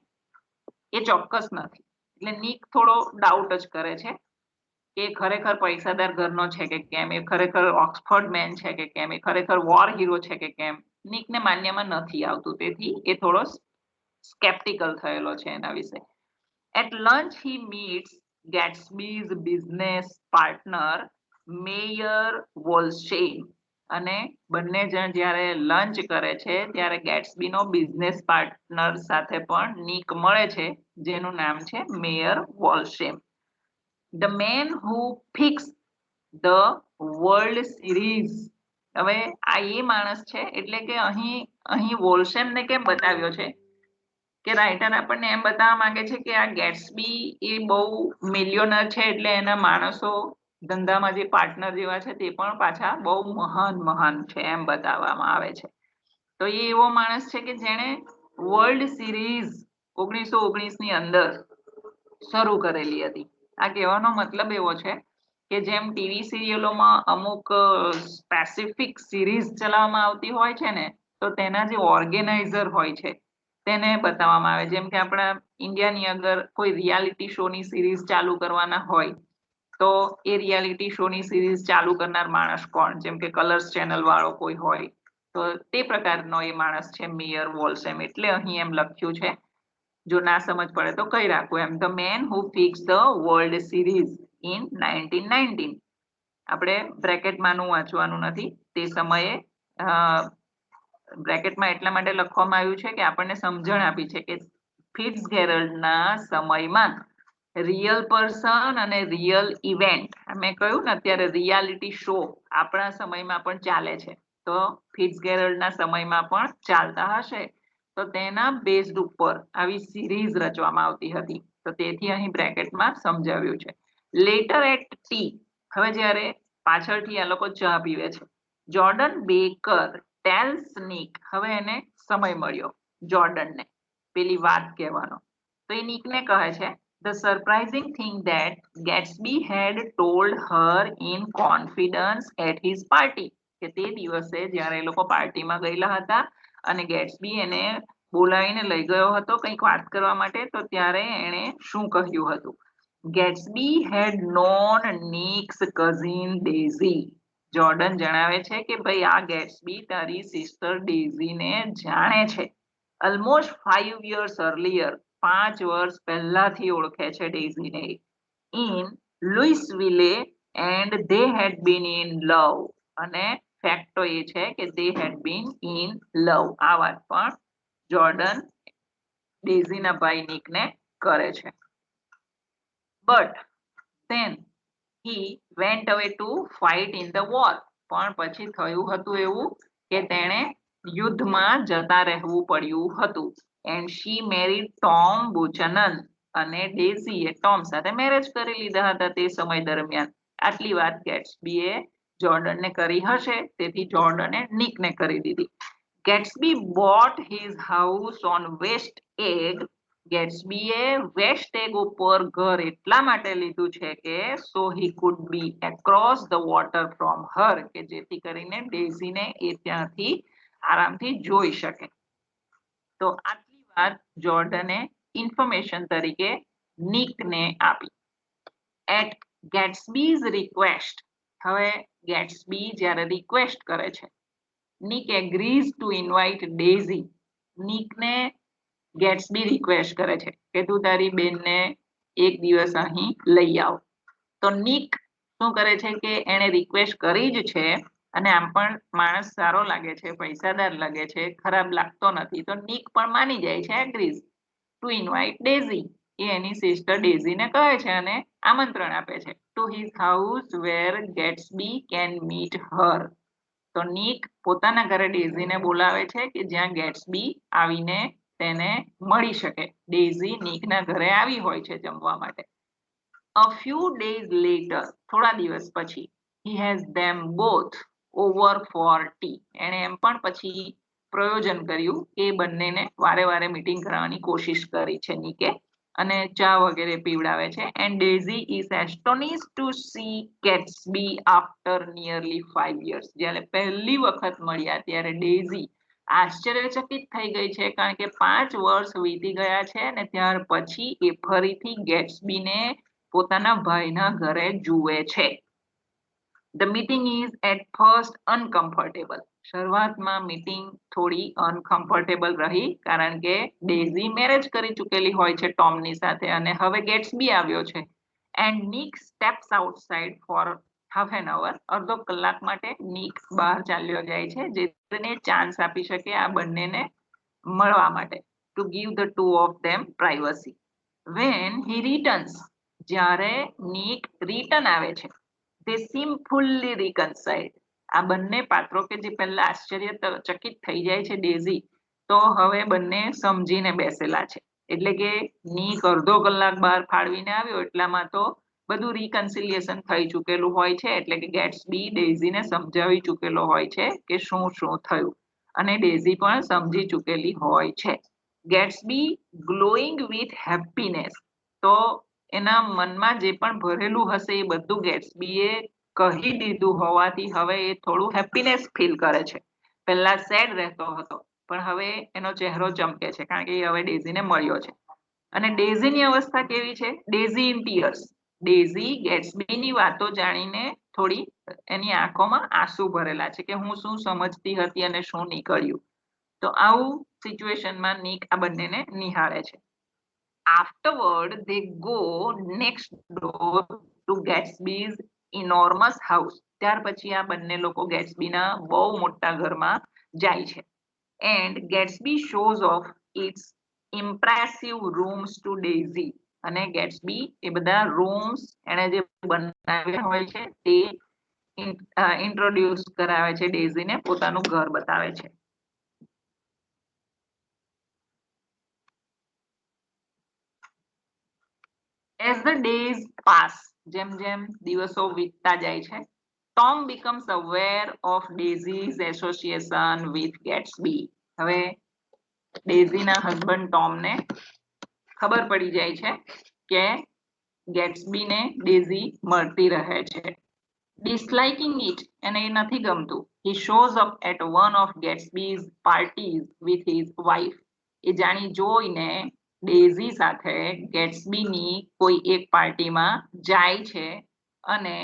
[SPEAKER 1] એ ચોક્કસ નથી. એટલે નીક થોડો ડાઉટ જ કરે છે કે ખરેખર પૈસાદાર ઘરનો છે કે કેમ, એ ખરેખર ઓક્સફર્ડ મેન છે કે કેમ, એ ખરેખર વોર હીરો છે કે કેમ, નીકને માન્યમાં નથી આવતું, તેથી એ થોડો સ્કેપ્ટિકલ થયેલો છે એના વિશે. At lunch, he meets Gatsby's business partner, Mayer Wolsheim. અને બંને જણ જ્યારે લંચ કરે છે ત્યારે ગેટ્સબીનો બિઝનેસ પાર્ટનર સાથે પણ નીક મળે છે, જેનું નામ છે Meyer Wolfsheim. The man who fix the World Series. હવે આ એ માણસ છે, એટલે કે અહીં વોલ્શેમને કેમ બતાવ્યો છે કે રાઇટર આપણને એમ બતાવવા માંગે છે કે આ ગેટ્સબી એ બહુ મિલિયોનર છે, એટલે એના માણસો ધંધામાં જે પાર્ટનર જેવા છે તે પણ પાછા બહુ મહાન છે એમ બતાવવામાં આવે છે. તો એ એવો માણસ છે કે જેણે વર્લ્ડ સિરીઝ 1919 ની અંદર શરૂ કરેલી હતી. આ કહેવાનો મતલબ એવો છે કે જેમ ટીવી સિરિયલોમાં અમુક સ્પેસિફિક સિરીઝ ચલાવવામાં આવતી હોય છે ને, તો તેના જે ઓર્ગેનાઇઝર હોય છે તેને બતાવવામાં આવે. જેમ કે આપણા ઇન્ડિયાની અંદર કોઈ રિયાલિટી શોની સિરીઝ ચાલુ કરવાના હોય તો એ રિયાલિટી શોની સિરીઝ ચાલુ કરનાર માણસ કોણ, જેમ કે કલર્સ ચેનલ વાળો કોઈ હોય તો તે પ્રકારનો એ માણસ છે મેયર વોલ્સેમ. એટલે અહીં એમ લખ્યું છે, જો ના સમજ પડે તો કહી રાખું એમ. The man who fix the World Series in 1919. આપણે બ્રેકેટમાંનું વાંચવાનું નથી, તે સમયે બ્રેકેટમાં એટલા માટે લખવામાં આવ્યું છે કે આપણને સમજણ આપી છે કે ફિટ્ઝગેરલ્ડના સમયમાં રિયલ પર્સન અને રિયલ ઇવેન્ટ, મેં કહ્યું ને અત્યારે રિયાલિટી શો આપણા સમયમાં પણ ચાલે છે, તો ફિટ્ઝગેરલ્ડના સમયમાં પણ ચાલતા હશે, તો તેના બેઝડ ઉપર આવી સિરીઝ રચવામાં આવતી હતી. તો તેથી અહીં બ્રેકેટમાં સમજાવ્યું છે. Later at tea. હવે જ્યારે પાછળથી આ લોકો ચા પીવે છે, જોર્ડન બેકર ટેલ્સ નીક. હવે એને સમય મળ્યો જોર્ડનને પેલી વાત કહેવાનો, તો એ નીકને કહે છે the surprising thing that Gatsby had told her in confidence at his party. કે તે દિવસે જ્યારે એ લોકો પાર્ટીમાં ગયેલા હતા અને ગેટ્સબી એને બોલાવીને લઈ ગયો હતો કંઈક વાત કરવા માટે, તો ત્યારે એણે શું કહ્યું હતું? ગેટ્સબી હેડ નોન નીક્સ કઝિન ડેઝી. જોર્ડન જણાવે છે કે ભાઈ આ ગેટ્સબી તારી સિસ્ટર ડેઝીને જાણે છે. ઓલમોસ્ટ 5 years earlier, 5 વર્ષ પહેલાથી ઓળખે છે ડેઝીને. In Louisville and they had been in love. અને ફેક્ટ તો એ છે કે ધે હેડ બીન ઇન લવ. આ વાત પણ જોર્ડન ડેઝીના ભાઈ નીકને કરે છે. But then he went away to fight in the war. પણ પછી થયું હતું એવું કે તેણે યુદ્ધમાં જતા રહેવું પડ્યું હતું. and she married Tom Buchanan. અને ડેઝીએ ટોમ સાથે મેરેજ કરી લીધા હતા તે સમય દરમિયાન. આટલી વાત ગેટ્સબીએ જોર્ડનને કરી હશે, તેથી જોર્ડને નીકને કરી દીધી. Gatsby bought his house on West Egg. ગેટ્સબીએ વેસ્ટ એગ ઉપર ઘર એટલા માટે લીધું છે કે so he could be across the water from her, કે જેથી કરીને ડેઝીને એ ત્યાંથી આરામથી જોઈ શકે. તો આટલી વાત જોર્ડને ઇન્ફોર્મેશન તરીકે નીકને આપી. At Gatsby's request. હવે ગેટ્સબી જ્યારે રિક્વેસ્ટ કરે છે, Nick agrees to invite Daisy. નીકને ગેટ્સબી રિક્વેસ્ટ કરે છે કે તું તારી બેનને એક દિવસ અહીં લઈ આવ. તો નીક શું કરે છે કે એણે રિક્વેસ્ટ કરી જ છે, અને આમ પણ માણસ સારો લાગે છે, પૈસાદાર લાગે છે, ખરાબ લાગતો નથી, તો નીક પણ માની જાય છે, એગ્રીઝ ટુ ઇન્વાઇટ ડેઝી. એ એની સિસ્ટર ડેઝીને કહે છે અને આમંત્રણ આપે છે to his house where Gatsby can meet her. તો તો નિક પોતાના ઘરે ડેઝીને બોલાવે છે કે જ્યાં ગેટ્સબી આવીને તેને મળી શકે. ડેઝી નિકના ઘરે આવી હોય છે જમવા માટે. A few days later, થોડા દિવસ પછી, he has them both over for tea. એણે એમ પણ પછી પ્રયોજન કર્યું કે બંનેને વારે વારે મીટિંગ કરાવવાની કોશિશ કરી છે નિકે અને ચા વગેરે પીવડાવે છે. And Daisy is astonished to see Gatsby after nearly 5 years. જ્યારે પહેલી વખત મળ્યા ત્યારે ડેઝી આશ્ચર્યચકિત થઈ ગઈ છે કારણ કે 5 વર્ષ વીતી ગયા છે અને ત્યાર પછી એ ફરીથી ગેટ્સબીને પોતાના ભાઈના ઘરે જુએ છે. The meeting is at first uncomfortable. શરૂઆતમાં મીટિંગ થોડી અનકમ્ફર્ટેબલ રહી કારણ કે ડેઝી મેરેજ કરી ચૂકેલી હોય છે ટોમની સાથે અને હવે ગેટ્સબી આવ્યો છે. And Nick steps outside for half an hour. અડધો કલાક માટે નિક બહાર ચાલ્યો જાય છે જેને ચાન્સ આપી શકે આ બંનેને મળવા માટે. To give the two of them privacy. When he returns, જ્યારે નિક રિટર્ન આવે છે, they seem fully reconciled. આ બંને પાત્રો કે જે પહેલા આશ્ચર્યચકિત થઈ જાય છે ડેઝી, તો હવે બંને સમજીને બેસેલા છે. એટલે કે નિક અડધો કલાક બહાર ફાળવીને આવ્યો એટલામાં તો બધું રિકન્સિલિએશન થઈ ચૂકેલું હોય છે. એટલે કે ગેટ્સબી ડેઝીને સમજાવી ચૂકેલો હોય છે કે શું શું થયું અને ડેઝી પણ સમજી ચૂકેલી હોય છે. ગેટ્સબી ગ્લોઈંગ વિથ હેપીનેસ. તો એના મનમાં જે પણ ભરેલું હશે એ બધું ગેટ્સબીએ કહી દીધું હોવાથી હવે એ થોડું હેપીનેસ ફીલ કરે છે. પહેલા સેડ રહેતો હતો પણ હવે એનો ચહેરો ચમકે છે કારણ કે એ હવે ડેઝીને મળ્યો છે. અને ડેઝીની અવસ્થા કેવી છે? Daisy in tears. ડેઝી ગેટ્સબીની વાતો જાણીને થોડી એની આંખોમાં આંસુ ભરેલા છે કે હું શું સમજતી હતી અને શું નીકળ્યું. તો આવું સિચ્યુએશનમાં નિક આ બંનેને નિહાળે છે. Afterward, they go next door to Gatsby's enormous house. ત્યાર પછી આ બંને લોકો ગેટ્સબીના બહુ મોટા ઘરમાં જાય છે. And Gatsby shows off its impressive rooms to Daisy. અને ગેટ્સબી એ બધા રૂમ્સ એણે જે બનાવ્યા હોય છે તે ઇન્ટ્રોડ્યુસ કરાવે છે ડેઝીને, પોતાનું ઘર બતાવે છે. As the days pass, જેમ જેમ દિવસો વીતતા જાય છે, Tom becomes aware of Daisy's association with Gatsby. હવે ડેઝીના હસબન્ડ ટોમને ખબર પડી જાય છે કે ગેટ્સબીને ડેઝી મળતી રહે છે. Disliking it, એને એ નથી ગમતું. He shows up at one of Gatsby's parties with his wife. એ જાણી જોઈને ડેઝી સાથે ગેટ્સબીની કોઈ એક પાર્ટીમાં જાય છે અને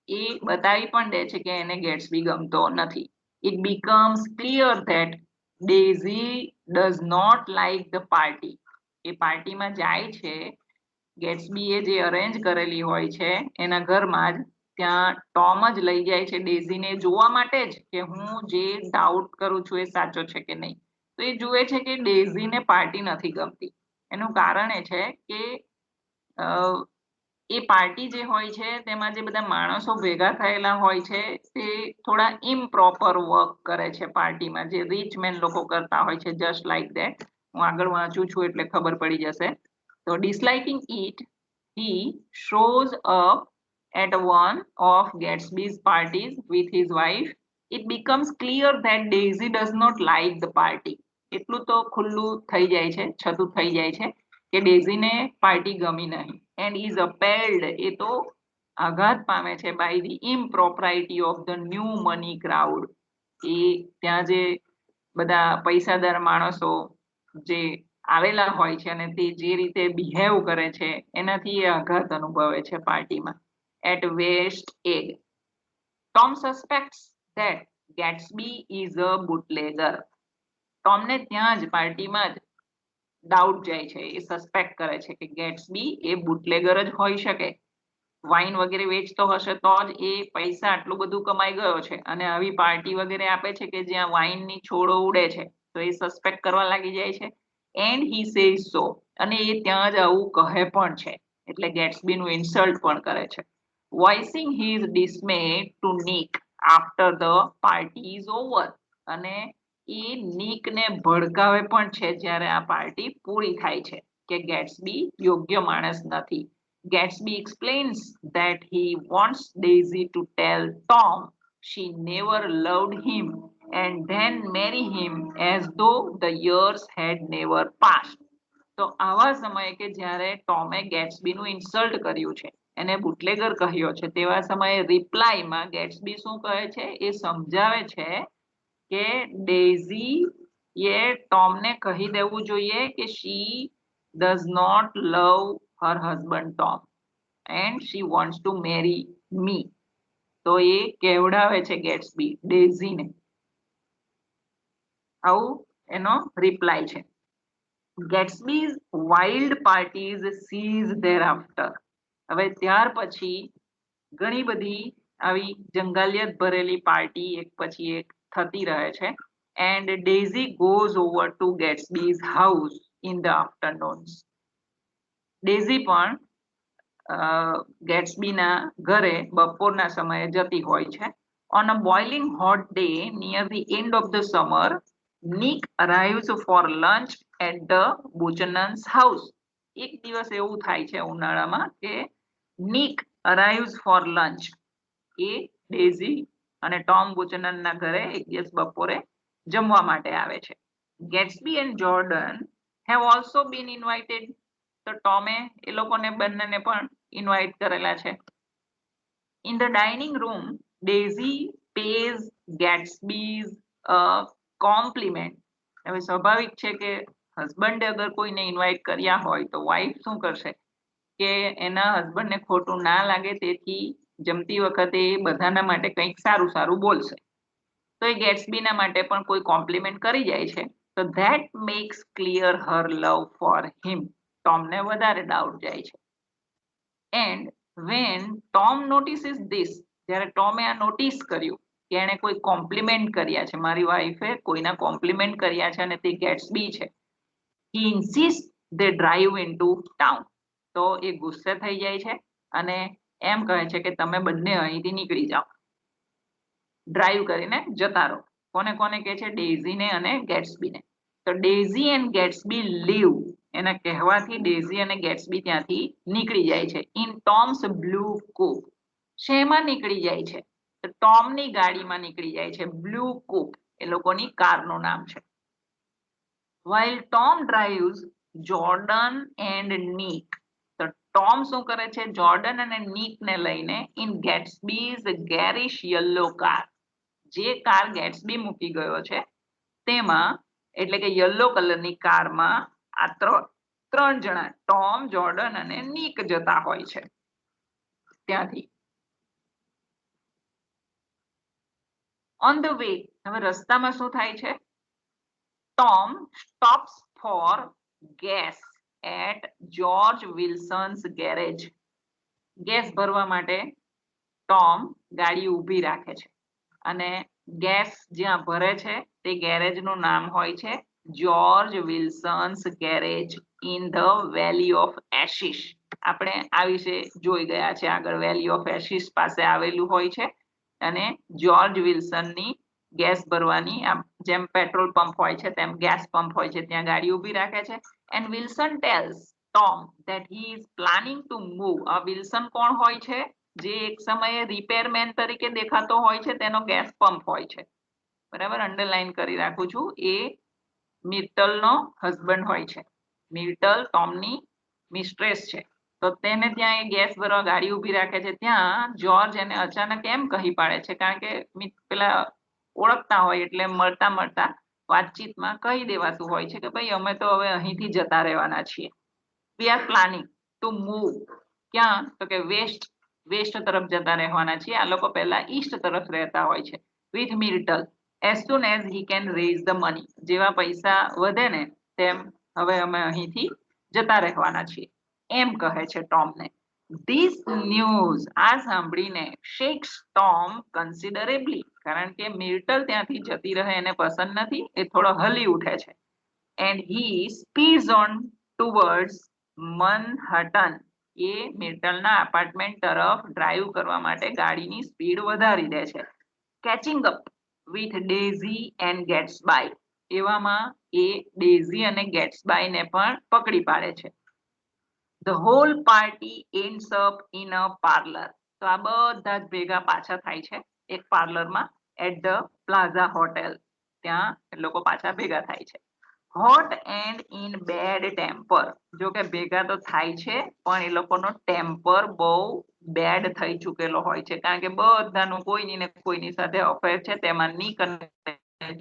[SPEAKER 1] એ બતાવી પણ દે છે કે એને ગેટ્સબી ગમતો નથી. It becomes clear that Daisy does not like the party. એ પાર્ટીમાં જાય છે, ગેટ્સબીએ જે અરેન્જ કરેલી હોય છે એના ઘરમાં જ, ત્યાં ટોમ જ લઈ જાય છે ડેઝીને જોવા માટે જ કે હું જે ડાઉટ કરું છું એ સાચો છે કે નહીં. તો એ જુએ છે કે ડેઝીને પાર્ટી નથી ગમતી. એનું કારણ એ છે કે એ પાર્ટી જે હોય છે તેમાં જે બધા માણસો ભેગા થયેલા હોય છે તે થોડા ઇમ્પ્રોપર વર્ક કરે છે પાર્ટીમાં, જે રિચ મેન લોકો કરતા હોય છે. Just like that. હું આગળ વાંચું છું એટલે ખબર પડી જશે. તો ડિસલાઇકિંગ it, he shows up at one of Gatsby's parties with his wife. It becomes clear that Daisy does not like the party. એટલું તો ખુલ્લું થઈ જાય છે, છતું થઈ જાય છે કે ડેઝીને પાર્ટી ગમી નહીં. And is appalled, એ તો આઘાત પામે છે by the impropriety of the new money crowd. એ ત્યાં જે બધા પૈસાદાર માણસો જે આવેલા હોય છે અને તે જે રીતે બિહેવ કરે છે એનાથી એ આઘાત અનુભવે છે પાર્ટીમાં. At West Egg, Tom suspects that Gatsby is a bootlegger. ટોમને ત્યાં જ પાર્ટીમાં જ ડાઉટ જાય છે, એ સસ્પેક્ટ કરે છે કે ગેટ્સબી એ બુટલેગર જ હોઈ શકે. વાઇન વગેરે વેચતો હશે તો જ એ પૈસા આટલું બધું કમાઈ ગયો છે અને આવી પાર્ટી વગેરે આપે છે કે જ્યાં વાઇનની છોડો ઉડે છે. તો એ સસ્પેક્ટ કરવા લાગી જાય છે. એન્ડ હી સેઝ સો, અને એ ત્યાં જ આવું કહે પણ છે, એટલે ગેટ્સબીનું ઇન્સલ્ટ પણ કરે છે. Voicing his dismay to Nick, after the party is over. અને એ નિકને ભડકાવે પણ છે જ્યારે આ પાર્ટી પૂરી થાય છે કે ગેટ્સબી યોગ્ય માણસ નથી. Gatsby explains that he wants Daisy to tell Tom she never loved him and then marry him as though the years had never passed. તો આવા સમયે કે જ્યારે ટોમે ગેટ્સબીનું ઇન્સલ્ટ કર્યું છે, એને બુટલેગર કહ્યો છે, તેવા સમયે રિપ્લાયમાં ગેટ્સબી શું કહે છે એ સમજાવે છે કે ડેઝી એ ટોમને કહી દેવું જોઈએ કે she does not love her husband Tom and she wants to marry me. તો એ કહેવડાવે છે ગેટ્સબી ડેઝીને. આવું એનો રિપ્લાય છે. Gatsby's wild parties cease thereafter. હવે ત્યાર પછી ઘણી બધી આવી જંગાલિયત ભરેલી પાર્ટી એક પછી એક થતી રહે છે. And Daisy goes over to Gatsby's house in the afternoons. Daisy પણ ગેટ્સબીના ઘરે બપોરના સમયે જતી હોય છે. On a boiling hot day near the end of the summer, Nick arrives for lunch at the Buchanan's house. એક દિવસ એવું થાય છે ઉનાળામાં કે Nick arrives for lunch. A daisy અને ટોમ બુચનનના ઘરે એક દિવસ બપોરે જમવા માટે આવે છે. Gatsby and Jordan have also been invited. તો ટોમે એ લોકોને બંનેને પણ ઇન્વાઇટ કરેલા છે. In the dining room, Daisy pays Gatsby's a compliment. હવે સ્વાભાવિક છે કે હસબન્ડે અગર કોઈને ઇન્વાઇટ કર્યા હોય તો વાઇફ શું કરશે કે એના હસબન્ડને ખોટું ના લાગે તેથી જમતી વખતે બધાના માટે કંઈક સારું સારું બોલશે. તો એ ગેટ્સબીના માટે પણ કોઈ કોમ્પ્લિમેન્ટ કરી જાય છે. તો that makes clear her love for him. ટોમને વધારે ડાઉટ જાય છે. And when Tom notices this, જ્યારે ટોમે આ નોટિસ કર્યું કે એણે કોઈ કોમ્પ્લિમેન્ટ કર્યા છે, મારી વાઈફે કોઈના કોમ્પ્લિમેન્ટ કર્યા છે અને તે ગેટ્સબી છે, he insists they drive into town. તો એ ગુસ્સે થઈ જાય છે અને એમ કહે છે કે તમે બંને અહીંથી નીકળી જાઓ, ડ્રાઈવ કરીને જતા રહો. કોને કોને કહે છે? ડેઝીને અને ગેટ્સબીને. તો ડેઝી એન્ડ ગેટ્સબી લીવ, એના કહેવાથી ડેઝી અને ગેટ્સબી ત્યાંથી નીકળી જાય છે. In Thomas blue coupe. શેમાં નીકળી જાય છે? તો ટોમની ગાડીમાં નીકળી જાય છે. બ્લુ કૂપ એ લોકોની કારનું નામ છે. While Tom drives, Jordan and Nick. તો ટોમ શું કરે છે? જોર્ડન અને નિકને લઈને ઇન ગેટ્સબીઝ ગેરિશ યલો કાર. જે કાર ગેટ્સબી મૂકી ગયો છે તેમાં, એટલે કે યલો કલરની કારમાં આ ત્રણ જણા ટોમ, જોર્ડન અને નિક જતા હોય છે ત્યાંથી. On the way, હવે રસ્તામાં શું થાય છે? Tom stops for gas at George Wilson's garage. Gas ભરવા માટે ટોમ ગાડી ઊભી રાખે છે અને ગેસ જ્યાં ભરે છે તે ગેરેજનું નામ હોય છે George Wilson's garage in the valley of ashes. આપણે આ વિશે જોઈ ગયા છે આગળ. વેલી ઓફ એશિસ પાસે આવેલું હોય છે અને જોર્જ વિલ્સનની ગેસ ભરવાની, જેમ પેટ્રોલ પંપ હોય છે તેમ ગેસ પંપ હોય છે, ત્યાં ગાડી ઊભી રાખે છે. And Wilson tells Tom that he is planning to move. આ વિલ્સન કોણ હોય છે? જે એક સમયે રિપેરમેન તરીકે દેખાતો હોય છે, તેનો ગેસ પંપ હોય છે. બરાબર, અંડરલાઈન કરી રાખું છું. એ મિત્તલનો હસબન્ડ હોય છે. મિત્તલ ટોમની મિસ્ટ્રેસ છે. તો તેને ત્યાં એ ગેસ ભરવા ગાડી ઊભી રાખે છે. ત્યાં જોર્જ એને અચાનક એમ કહી પાડે છે, કારણ કે પેલા ઓળખતા હોય એટલે મળતા મળતા વાતચીતમાં કહી દેવાતું હોય છે કે ભાઈ અમે તો હવે અહીંથી જતા રહેવાના છીએ. We are planning to move. ક્યાં? તો કે વેસ્ટ તરફ જતા રહેવાના છીએ. આ લોકો પહેલા ઈસ્ટ તરફ રહેતા હોય છે. With Myrtle as soon as he can raise the money. જેવા પૈસા વધે ને તેમ હવે અમે અહીંથી જતા રહેવાના છીએ એમ કહે છે ટોમને. This news આ સાંભળીને shakes Tom considerably. કારણ કે મિર્ટલ ત્યાંથી જતી રહે એને પસંદ નથી, એ થોડો હલી ઉઠે છે. And he speeds on towards Manhattan. એ મિર્ટલના અપાર્ટમેન્ટ તરફ ડ્રાઈવ કરવા માટે ગાડીની સ્પીડ વધારી દે છે. Catching up with Daisy and Gatsby, એવામાં એ ડેઝી અને ગેટ્સબાયને પણ પકડી પાડે છે. The whole party ends up in a parlor. તો આ બધા જ ભેગા પાછા થાય છે એક પાર્લરમાં એટ ધ પ્લાઝા હોટેલ. ત્યાં લોકો પાછા ભેગા થાય છે. Hot and in bad temper, જો કે ભેગા તો થાય છે પણ એ લોકોનો ટેમ્પર બહુ બેડ થઈ ચૂકેલો હોય છે, કારણ કે બધાનું કોઈની ને કોઈની સાથે અફેર છે. તેમાં નિક અને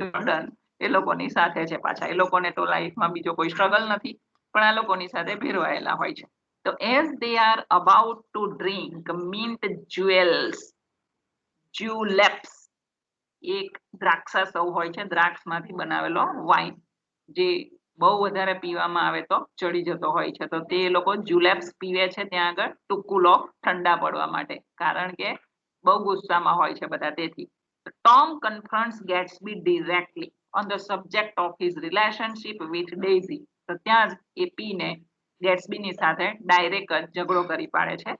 [SPEAKER 1] જોર્ડન એ લોકોની સાથે છે પાછા. એ લોકોને તો લાઈફમાં બીજો કોઈ સ્ટ્રગલ નથી, પણ આ લોકોની સાથે ભેરવાયેલા હોય છે. તો as they are about to drink mint juleps, એક દ્રાક્ષાસવ હોય છે, દ્રાક્ષમાંથી બનાવેલો વાઇન, જે બહુ વધારે પીવામાં આવે તો ચડી જતો હોય છે. તો તે લોકો જ્યુલેપ્સ પીવે છે ત્યાં આગળ ટુ કૂલ ઓફ, ઠંડા પડવા માટે, કારણ કે બહુ ગુસ્સામાં હોય છે બધા. તેથી Tom confronts Gatsby directly on the subject of his relationship with Daisy. તો ત્યાં જ એ પીને ગેટ્સબીની સાથે ડાયરેક્ટ જ ઝઘડો કરી પાડે છે.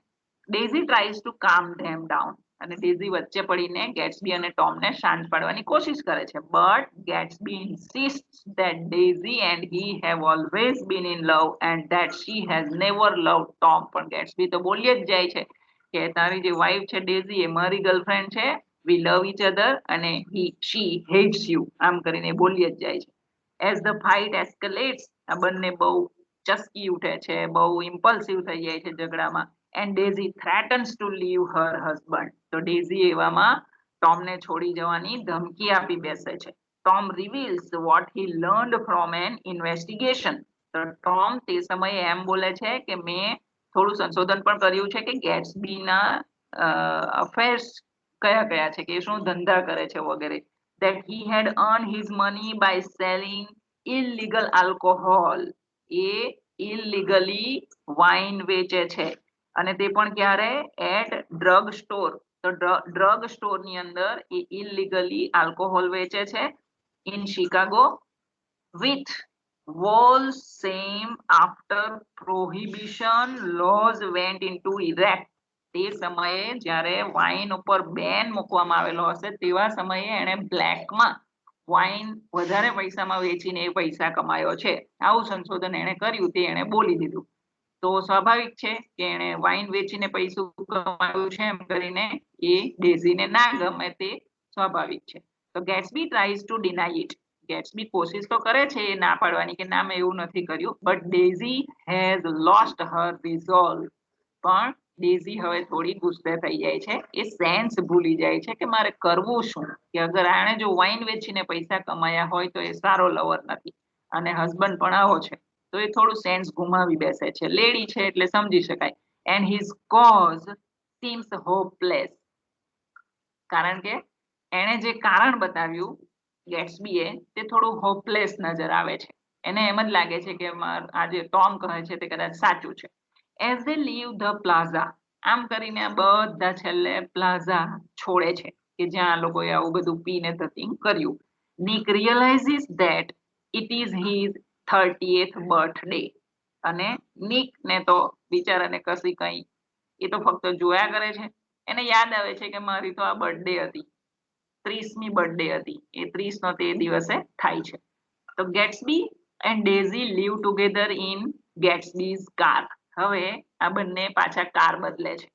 [SPEAKER 1] ડેઝી ટ્રાઈઝ ટુ કામ ધેમ ડાઉન, અને ડેઝી વચ્ચે પડીને ગેટ્સબી અને ટોમને શાંત પાડવાની કોશિશ કરે છે. But Gatsby insists that Daisy and he have always been in love and that she has never loved Tom. પણ ગેટ્સબી તો બોલી જ જાય છે કે તારી જે વાઈફ છે ડેઝી એ મારી ગર્લફ્રેન્ડ છે, વી લવ ઈચ અધર, અને she hates you, આમ કરીને બોલી જ જાય છે. As the fight escalates, આ બંને બહુ ચસકી ઉઠે છે, બહુ ઇમ્પલ્સિવ થઈ જાય છે ઝઘડામાં. And Daisy threatens to leave her husband. તો ડેઝી એવામાં ટોમને છોડી જવાની ધમકી આપી બેસે છે. Tom reveals what he learned from an investigation. તો ટોમ તે સમયે એમ બોલે છે કે મેં થોડું સંશોધન પણ કર્યું છે કે ગેટ્સબીના અફેર્સ કયા કયા છે, કે શું ધંધા કરે છે વગેરે. That he had earned his money by selling illegal alcohol. એ ઇલીગલી વાઇન વેચે છે, અને તે પણ ક્યારે? At drug store. તો ડ્રગ સ્ટોરની અંદર એ ઇલીગલી આલ્કોહોલ વેચે છે in Chicago, with walls same after prohibition laws went into effect. તે સમયે જ્યારે વાઇન ઉપર બેન મૂકવામાં આવેલો હશે તેવા સમયે એણે બ્લેકમાં વાઇન વધારે પૈસામાં વેચીને એ પૈસા કમાયો છે. આવું સંશોધન એણે કર્યું, તે એણે બોલી દીધું. તો સ્વાભાવિક છે કે એણે વાઇન વેચીને પૈસું કમાયું છે એમ કરીને એ ડેઝીને ના ગમે, તે સ્વાભાવિક છે. તો ગેટ્સબી ટ્રાઈઝ ટુ ડિનાય ઇટ. ગેટ્સબી કોશિશ તો કરે છે એ ના પાડવાની કે ના મેં એવું નથી કર્યું, but daisy has lost her resolve. પણ ડેઝી હવે થોડી ગુસ્સે થઈ જાય છે, એ સેન્સ ભૂલી જાય છે કે મારે કરવું શું, કે અગર આણે જો વાઇન વેચીને પૈસા કમાયા હોય તો એ સારો લવર નથી, અને હસબન્ડ પણ આવો છે, તો એ થોડું સેન્સ ગુમાવી બેસે છે. લેડી છે એટલે સમજી શકાય. And his cause seems hopeless, કારણ કે એણે જે કારણ બતાવ્યું ગેટ્સબીએ તે થોડું હોપલેસ નજર આવે છે. એને એમ જ લાગે છે કે આ જે ટોમ કહે છે તે કદાચ સાચું છે. As they leave the plaza, આમ કરીને આ બધા છેલ્લે પ્લાઝા છોડે છે કે જ્યાં આ લોકોએ આવું બધું પીને ધતિંગ કર્યું. Nick realizes that it is his 30th birthday. અને નિક ને તો બિચારાને કશી કઈ, એ તો ફક્ત જોયા કરે છે. એને યાદ આવે છે કે મારી તો આ બર્થડે હતી, 30મી બર્થડે હતી, એ 30નો તે દિવસે થાય છે. તો Gatsby and Daisy leave together in Gatsby's car. હવે આ બંને પાછા કાર બદલે છે.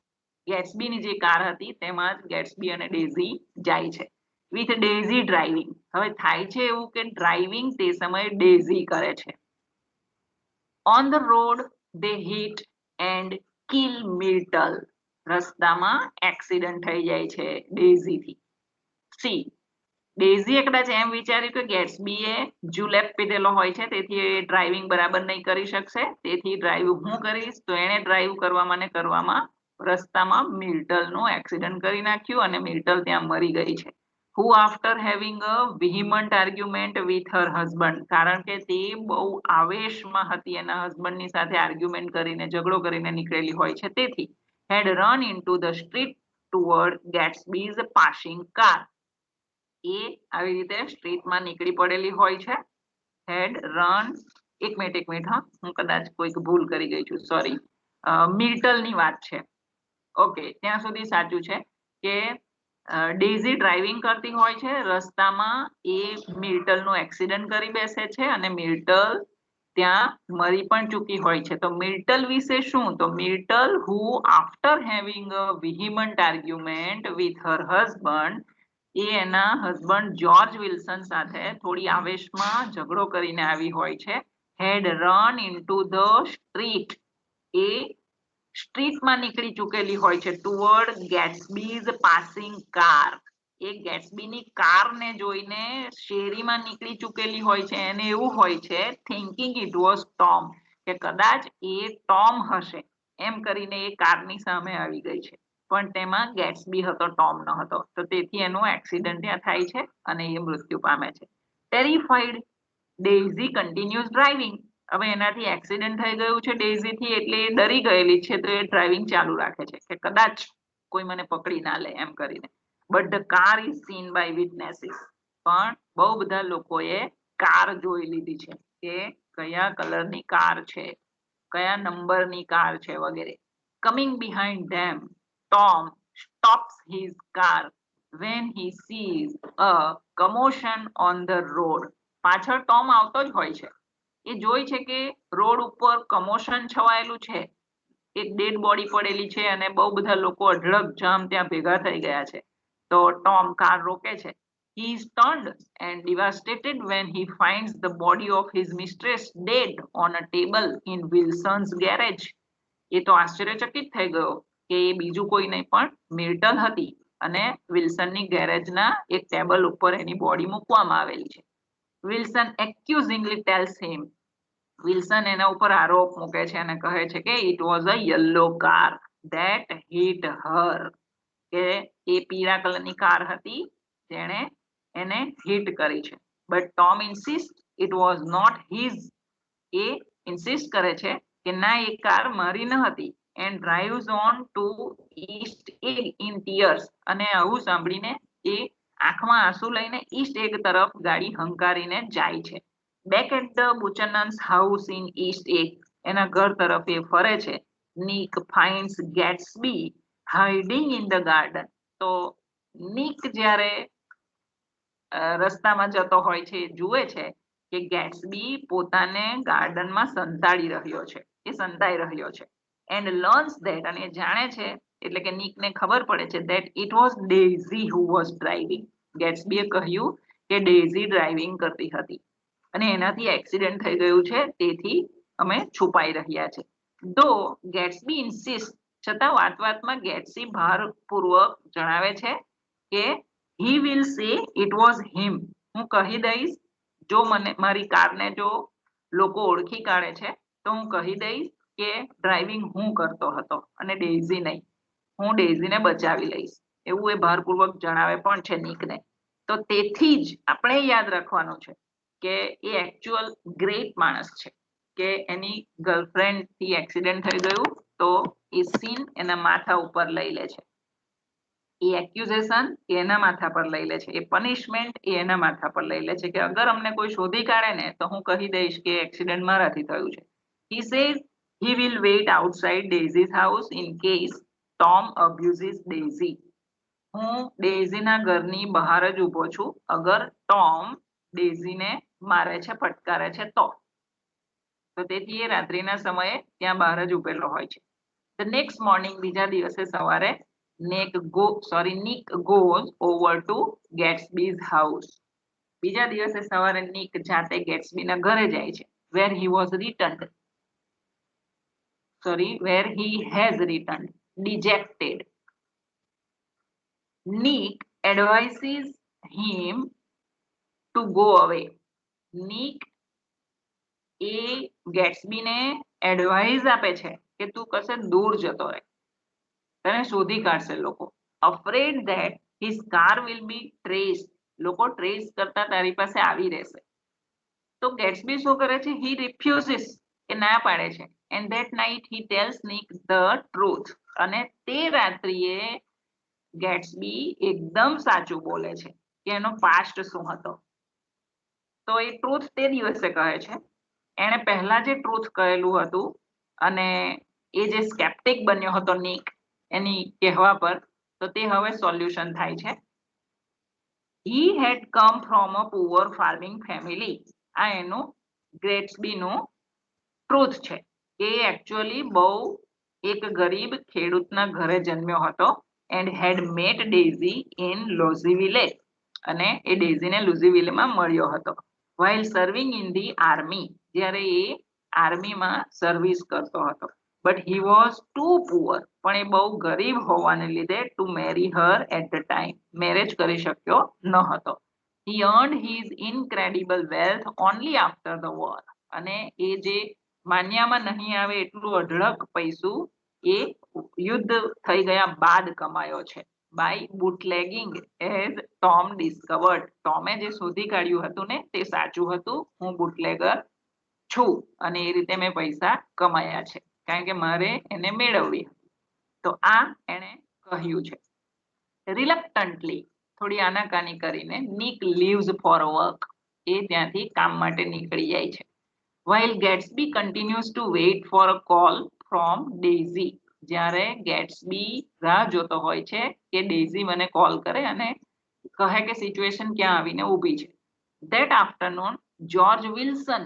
[SPEAKER 1] ગેટ્સબીની જે કાર હતી તેમાં જ ગેટ્સબી અને ડેઝી જાય છે. With daisy driving. હવે થાય છે એવું કે ડ્રાઇવિંગ તે સમયે ડેઝી કરે છે. On the road they hit and kill Myrtle. રસ્તામાં એક્સિડન્ટ થઈ જાય છે ડેઝીથી. સી ડેઝીએ કદાચ એમ વિચાર્યું કે ગેટ્સબીએ જુલેપ પીધેલો હોય છે તેથી એ ડ્રાઇવિંગ બરાબર નહીં કરી શકશે, તેથી ડ્રાઈવ હું કરીશ. તો એણે ડ્રાઈવ કરવામાં ને કરવામાં રસ્તામાં મિર્ટલનું એક્સિડન્ટ કરી નાખ્યું અને મિર્ટલ ત્યાં મરી ગઈ છે. who after having a vehement argument with her husband, કારણ કે તે બહુ આવેશમાં હતી એના હસબન્ડની સાથે આર્ગ્યુમેન્ટ કરીને, ઝઘડો કરીને નીકળેલી હોય છે, તેથી had run into the street toward Gatsby's passing car. એ આવી રીતે સ્ટ્રીટમાં નીકળી પડેલી હોય છે. હેડ રન, એક મિનિટ હા, હું કદાચ કોઈક ભૂલ કરી ગઈ છું, સોરી. મિર્ટલની વાત છે. ઓકે, ત્યાં સુધી સાચું છે કે ડેઝી ડ્રાઇવિંગ કરતી હોય છે, રસ્તામાં એ મિર્ટલનું એક્સિડન્ટ કરી બેસે છે અને મિર્ટલ ત્યાં મરી પણ ચૂકી હોય છે. તો મિર્ટલ વિશે શું? તો Myrtle who after having a vehement argument with her husband, એ એના હસબન્ડ જ્યોર્જ વિલ્સન સાથે થોડી આવેશમાં ઝઘડો કરીને આવી હોય છે. હેડ રન ઇનટુ ધ સ્ટ્રીટ, એ સ્ટ્રીટમાં નીકળી ચૂકેલી હોય છે ટુવર્ડ ગેટ્સબીઝ પાસિંગ કાર. એ ગેટ્સબીની કારને જોઈને શેરીમાં નીકળી ચૂકેલી હોય છે. એને એવું હોય છે થિંકિંગ ઇટ વોઝ ટોમ, કે કદાચ એ ટોમ હશે એમ કરીને એ કારની સામે આવી ગઈ છે, પણ તેમાં ગેટ્સબી હતો, ટોમ ન હતો. તો તેથી એનું એક્સિડન્ટ ત્યાં થાય છે અને એ મૃત્યુ પામે છે. ટેરિફાઈડ, ડેઝી કન્ટિન્યુઅસ ડ્રાઇવિંગ. હવે એનાથી એક્સિડન્ટ થઈ ગયું છે ડેઝી થી, એટલે એ ડરી ગયેલી છે, તો એ ડ્રાઇવિંગ ચાલુ રાખે છે કે કદાચ કોઈ મને પકડી ના લે એમ કરીને. But the car is seen by witnesses, પણ બહુ બધા લોકોએ કાર જોઈ લીધી છે કે કયા કલરની કાર છે, કયા નંબરની કાર છે વગેરે. Coming behind them, Tom stops his car when he sees a commotion on the road. પાછળ ટોમ આવતો જ હોય છે, એ જોઈ છે કે રોડ ઉપર કમોશન છવાયેલું છે, એક ડેડ બોડી પડેલી છે અને બહુ બધા લોકો અઢળક જામ ત્યાં ભેગા થઈ ગયા છે. તો ટોમ કાર રોકે છે. He is stunned and devastated when he finds the body of his mistress dead on a table in Wilson's garage. એ તો આશ્ચર્યચકિત થઈ ગયો કે એ બીજું કોઈ નહીં પણ મિર્ટલ હતી અને વિલ્સનની ગેરેજના એક ટેબલ ઉપર એની બોડી મૂકવામાં આવેલી છે. Wilson accusingly tells him, Wilson એના ઉપર આરોપ મૂકે છે અને કહે છે કે it was a yellow car that hit her, કે એ પીળા કલરની કાર હતી જેણે એને હિટ કરી છે. But Tom insist it was not his, એ ઇન્સિસ્ટ કરે છે કે ના એ કાર મારી ન હતી. And drives on to East Egg in tears, અને આવું સાંભળીને એ આંખમાં આંસુ લઈને ઈસ્ટ એગ તરફ ગાડી હંકારીને જાય છે. Back at the Buchanans' house in East Egg, એના ઘર તરફ એ ફરે છે. Nick finds Gatsby hiding in the garden. તો નિક જ્યારે રસ્તામાં જતો હોય છે, જુએ છે કે ગેટ્સબી પોતાને ગાર્ડનમાં સંતાડી રહ્યો છે, એ સંતાઈ રહ્યો છે. એન્ડ લર્ન્સ ધેટ, અને જાણે છે એટલે કે નિકને ખબર પડે છે that it was Daisy who was driving. ગેટ્સબીએ કહ્યું કે ડેઝી ડ્રાઇવિંગ કરતી હતી અને એનાથી એક્સિડન્ટ થઈ ગયું છે, તેથી અમે છુપાઈ રહ્યા છે. ધો ગેટ્સબી ઇન્સિસ્ટ, છતાં વાતમાં ગેટ્સબી ભારપૂર્વક જણાવે છે કે he will say it was him, હું કહી દઈશ, જો મને મારી કારને જો લોકો ઓળખી કાઢે છે તો હું કહી દઈશ કે ડ્રાઇવિંગ હું કરતો હતો અને ડેઝી નહીં, હું ડેઝીને બચાવી લઈશ, એવું એ ભારપૂર્વક જણાવે પણ છે નિકને. તો તેથી જ આપણે યાદ રાખવાનું છે કે એ એકચ્યુઅલ ગ્રેટ માણસ છે કે એની ગર્લફ્રેન્ડ થી એક્સિડન્ટ થઈ ગયું તો એ સીન એના માથા ઉપર લઈ લે છે, એ એક્યુઝેશન એના માથા પર લઈ લે છે, એ પનિશમેન્ટ એના માથા પર લઈ લે છે કે અગર અમને કોઈ શોધી કાઢે ને તો હું કહી દઈશ કે એક્સિડન્ટ મારાથી થયું છે. He says he will wait outside Daisy's house in case Tom abuses Daisy. હું ડેઝીના ઘરની બહાર જ ઊભો છું અગર ટોમ ડેઝીને મારે છે, ફટકારે છે તો. તેથી એ રાત્રિના સમયે ત્યાં બહાર જ ઊભેલો હોય છે. The next morning, બીજા દિવસે સવારે Nick goes over to Gatsby's house. બીજા દિવસે સવારે નિક જાતે ગેટ્સબીના ઘરે જાય છે, where he has returned dejected. Nick advises him to go away. Nick એ ગેટ્સબીને એડવાઇસ આપે છે કે તું કશે દૂર જતો રહે, તને શોધી કાઢશે લોકો. Afraid that his car will be traced, લોકો ટ્રેસ કરતા તારી પાસે આવી રહેશે. તો ગેટ્સબી શું કરે છે? હી રિફ્યુઝિસ, એ ના પાડે છે. And that night he tells Nick the truth, અને તે રાત્રિએ ગેટ્સબી એકદમ સાચું બોલે છે કે એનો પાસ્ટ શું હતો. તો એ ટ્રુથ તે દિવસે કહે છે. એણે પહેલા જે ટ્રુથ કહેલું હતું અને એ જે સ્કેપ્ટિક બન્યો હતો નિક એની કહેવા પર, તો તે હવે સોલ્યુશન થાય છે. He had come from a poor farming family. આ એનું ગેટ્સબીનું ટ્રુથ છે કે એકચ્યુઅલી બહુ એક ગરીબ ખેડૂતના ઘરે જન્મ્યો હતો and had met Daisy in Louisville અને એ ડેઝીને લુઝીવિલેમાં મળ્યો હતો while serving in the army જ્યારે એ આર્મીમાં સર્વિસ કરતો હતો but he was too poor પણ એ બહુ ગરીબ હોવાને લીધે to marry her at the time marriage કરી શક્યો ન હતો. He earned his incredible wealth only after the war અને એ જે માન્યામાં નહીં આવે એટલું અઢળક પૈસું એ યુદ્ધ થઈ ગયા બાદ કમાયો છે by bootlegging as Tom discovered. ટોમે જે શોધી કાઢ્યું હતું ને તે સાચું હતું, હું બુટલેગર છું અને એ રીતે મેં પૈસા કમાયા છે કારણ કે મારે એને મેળવવી. તો આ એને કહ્યું છે. રિલક્ટન્ટલી થોડી આનાકાની કરીને નિક લીવ્સ ફોર વર્ક એ ત્યાંથી કામ માટે નીકળી જાય છે. while Gatsby continues to wait for a call from Daisy જ્યારે ગેટ્સબી રાહ જોતો હોય છે કે ડેઝી મને કોલ કરે અને કહે કે સિચ્યુએશન ક્યાં આવીને ઊભી છે. that afternoon George Wilson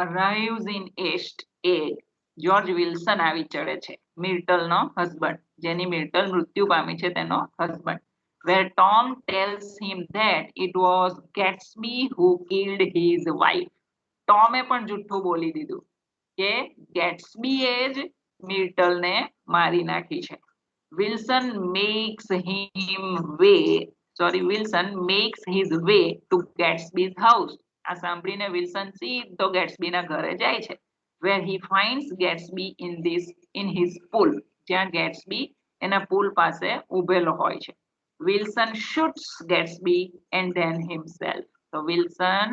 [SPEAKER 1] arrives in East Egg. George Wilson આવી ચડે છે, મિર્ટલનો હસબન્ડ, જેની મિર્ટલ મૃત્યુ પામી છે તેનો husband. where Tom tells him that it was Gatsby who killed his wife. ટોમે પણ જુઠ્ઠું બોલી દીધું કે ગેટ્સબીએ જ મિર્ટલને મારી નાખી છે. Wilson makes his way to Gatsby's house. આ સાંભળીને વિલ્સન સીધો ગેટ્સબીના ઘરે જાય છે. where he finds Gatsby in his pool. જ્યાં ગેટ્સબી એના પૂલ પાસે ઊભેલો હોય છે. Wilson shoots Gatsby and then himself. તો વિલ્સન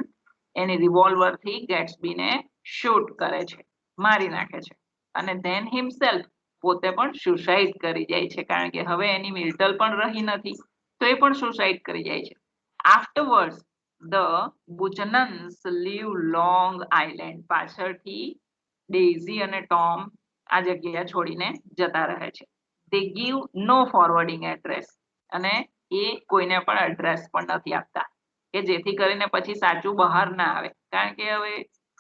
[SPEAKER 1] એની રિવોલ્વરથી ગેટ્સબીને શૂટ કરે છે, મારી નાખે છે અને then himself પોતે પણ સુસાઇડ કરી જાય છે કારણ કે હવે એની મિર્ટલ પણ રહી નથી તો એ પણ સુસાઇડ કરી જાય છે. afterwards the Buchanans leave Long Island. પાછળથી ડેઝી અને ટોમ આ જગ્યા છોડીને જતા રહે છે. they give no forwarding address અને એ કોઈને પણ એડ્રેસ પણ નથી આપતા કે જેથી કરીને પછી સાચું બહાર ના આવે કારણ કે હવે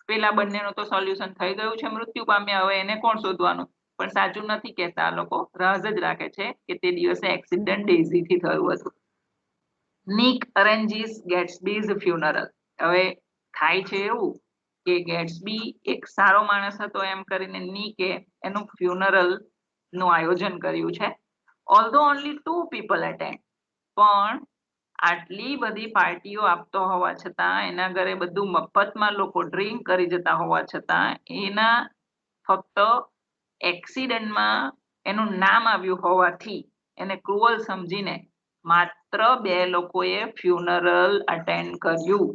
[SPEAKER 1] પેલા બંનેનું તો સોલ્યુશન થઈ ગયું છે, મૃત્યુ પામ્યા, હવે એને કોણ શોધવાનું, પણ સાચું નથી કહેતા. આ લોકો રાજ જ રાખે છે કે તે દિવસે એક્સિડન્ટ ડેઝીથી થયું હતું. Nick arranges Gatsby's funeral. હવે થાય છે એવું કે ગેટ્સબી એક સારો માણસ હતો એમ કરીને નિકે એનું ફ્યુનરલ નું આયોજન કર્યું છે. ઓલ્ધો ઓન્લી 2 people attend. પણ આટલી બધી પાર્ટીઓ આપતો હોવા છતાં એના ઘરે બધું મફતમાં લોકો ડ્રિંક કરી જતા હોવા છતાં એના ફક્ત એક્સિડન્ટમાં એનું નામ આવ્યું હોવાથી એને ક્રુઅલ સમજીને માત્ર 2 લોકોએ ફ્યુનરલ અટેન્ડ કર્યું.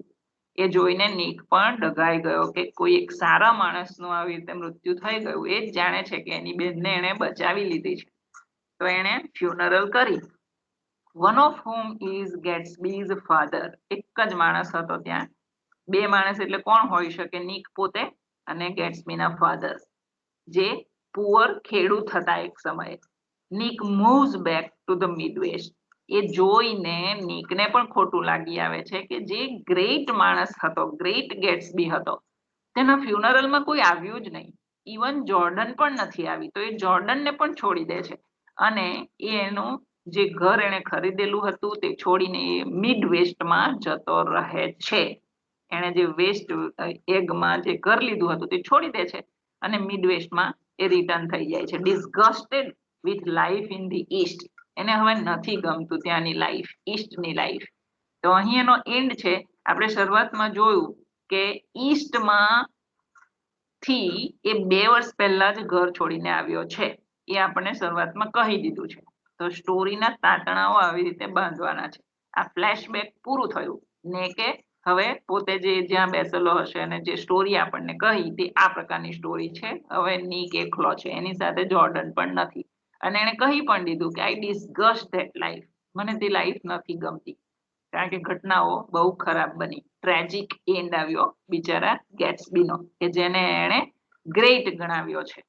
[SPEAKER 1] એ જોઈને નિક પણ ડઘાઈ ગયો કે કોઈ એક સારા માણસનું આવી રીતે મૃત્યુ થઈ ગયું. એ જ જાણે છે કે એની બેનને એણે બચાવી લીધી છે તો એણે ફ્યુનરલ કરી. one of whom is Gatsby's father. એક જ માણસ હતો ત્યાં, 2 માણસ એટલે કોણ હોઈ શકે, નિક પોતે અને ગેટ્સબીના ફાધર જે પુઅર ખેડૂત હતા એક સમયે. Nick moves back to the Midwest. એ જોઈને નિકને પણ ખોટું લાગી આવે છે કે જે ગ્રેટ માણસ હતો, ગ્રેટ ગેટ્સબી હતો, તેના ફ્યુનરલમાં કોઈ આવ્યું જ નહીં, ઇવન જોર્ડન પણ નથી આવી, તો એ જોર્ડનને પણ છોડી દે છે અને એનું જે ઘર એણે ખરીદેલું હતું તે છોડીને એ મિડ વેસ્ટમાં જતો રહે છે. એણે જે વેસ્ટ એગમાં જે ઘર લીધું હતું તે છોડી દે છે અને મિડ વેસ્ટમાં એ રિટર્ન થઈ જાય છે. Disgusted with life in the East. એને હવે નથી ગમતું ત્યાંની લાઈફ, ઈસ્ટની લાઈફ. તો અહીં એનો એન્ડ છે. આપણે શરૂઆતમાં જોયું કે ઈસ્ટમાં થી એ 2 વર્ષ પહેલા જ ઘર છોડીને આવ્યો છે, એ આપણને શરૂઆતમાં કહી દીધું છે. તો સ્ટોરીના તાતણાઓ આવી રીતે બાંધવાના છે. આ ફ્લેશબેક પૂરું થયું ને કે હવે પોતે જે જ્યાં બેસેલો હશે અને જે સ્ટોરી આપણને કહી તે આ પ્રકારની સ્ટોરી છે. હવે નિક એકલો છે, એની સાથે જોર્ડન પણ નથી અને એણે કહી પણ દીધું કે આઈ ડિસગસ્ટ ધેટ લાઈફ. મને તે લાઈફ નથી ગમતી કારણ કે ઘટનાઓ બહુ ખરાબ બની. ટ્રેજિક એન્ડ આવ્યો બિચારા ગેટ્સબીનો કે જેને એણે ગ્રેટ ગણાવ્યો છે.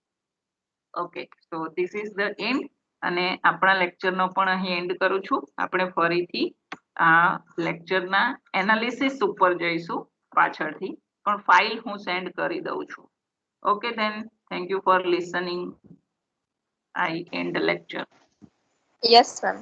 [SPEAKER 1] Okay, so this is the end. અને આપણા લેક્ચરનો પણ અહીં એન્ડ કરું છું. આપણે ફરીથી આ લેક્ચરના એનાલિસિસ ઉપર જઈશું પાછળથી, પણ ફાઇલ હું સેન્ડ કરી દઉં છું. Okay then, thank you for listening. I end the lecture.
[SPEAKER 2] Yes, ma'am.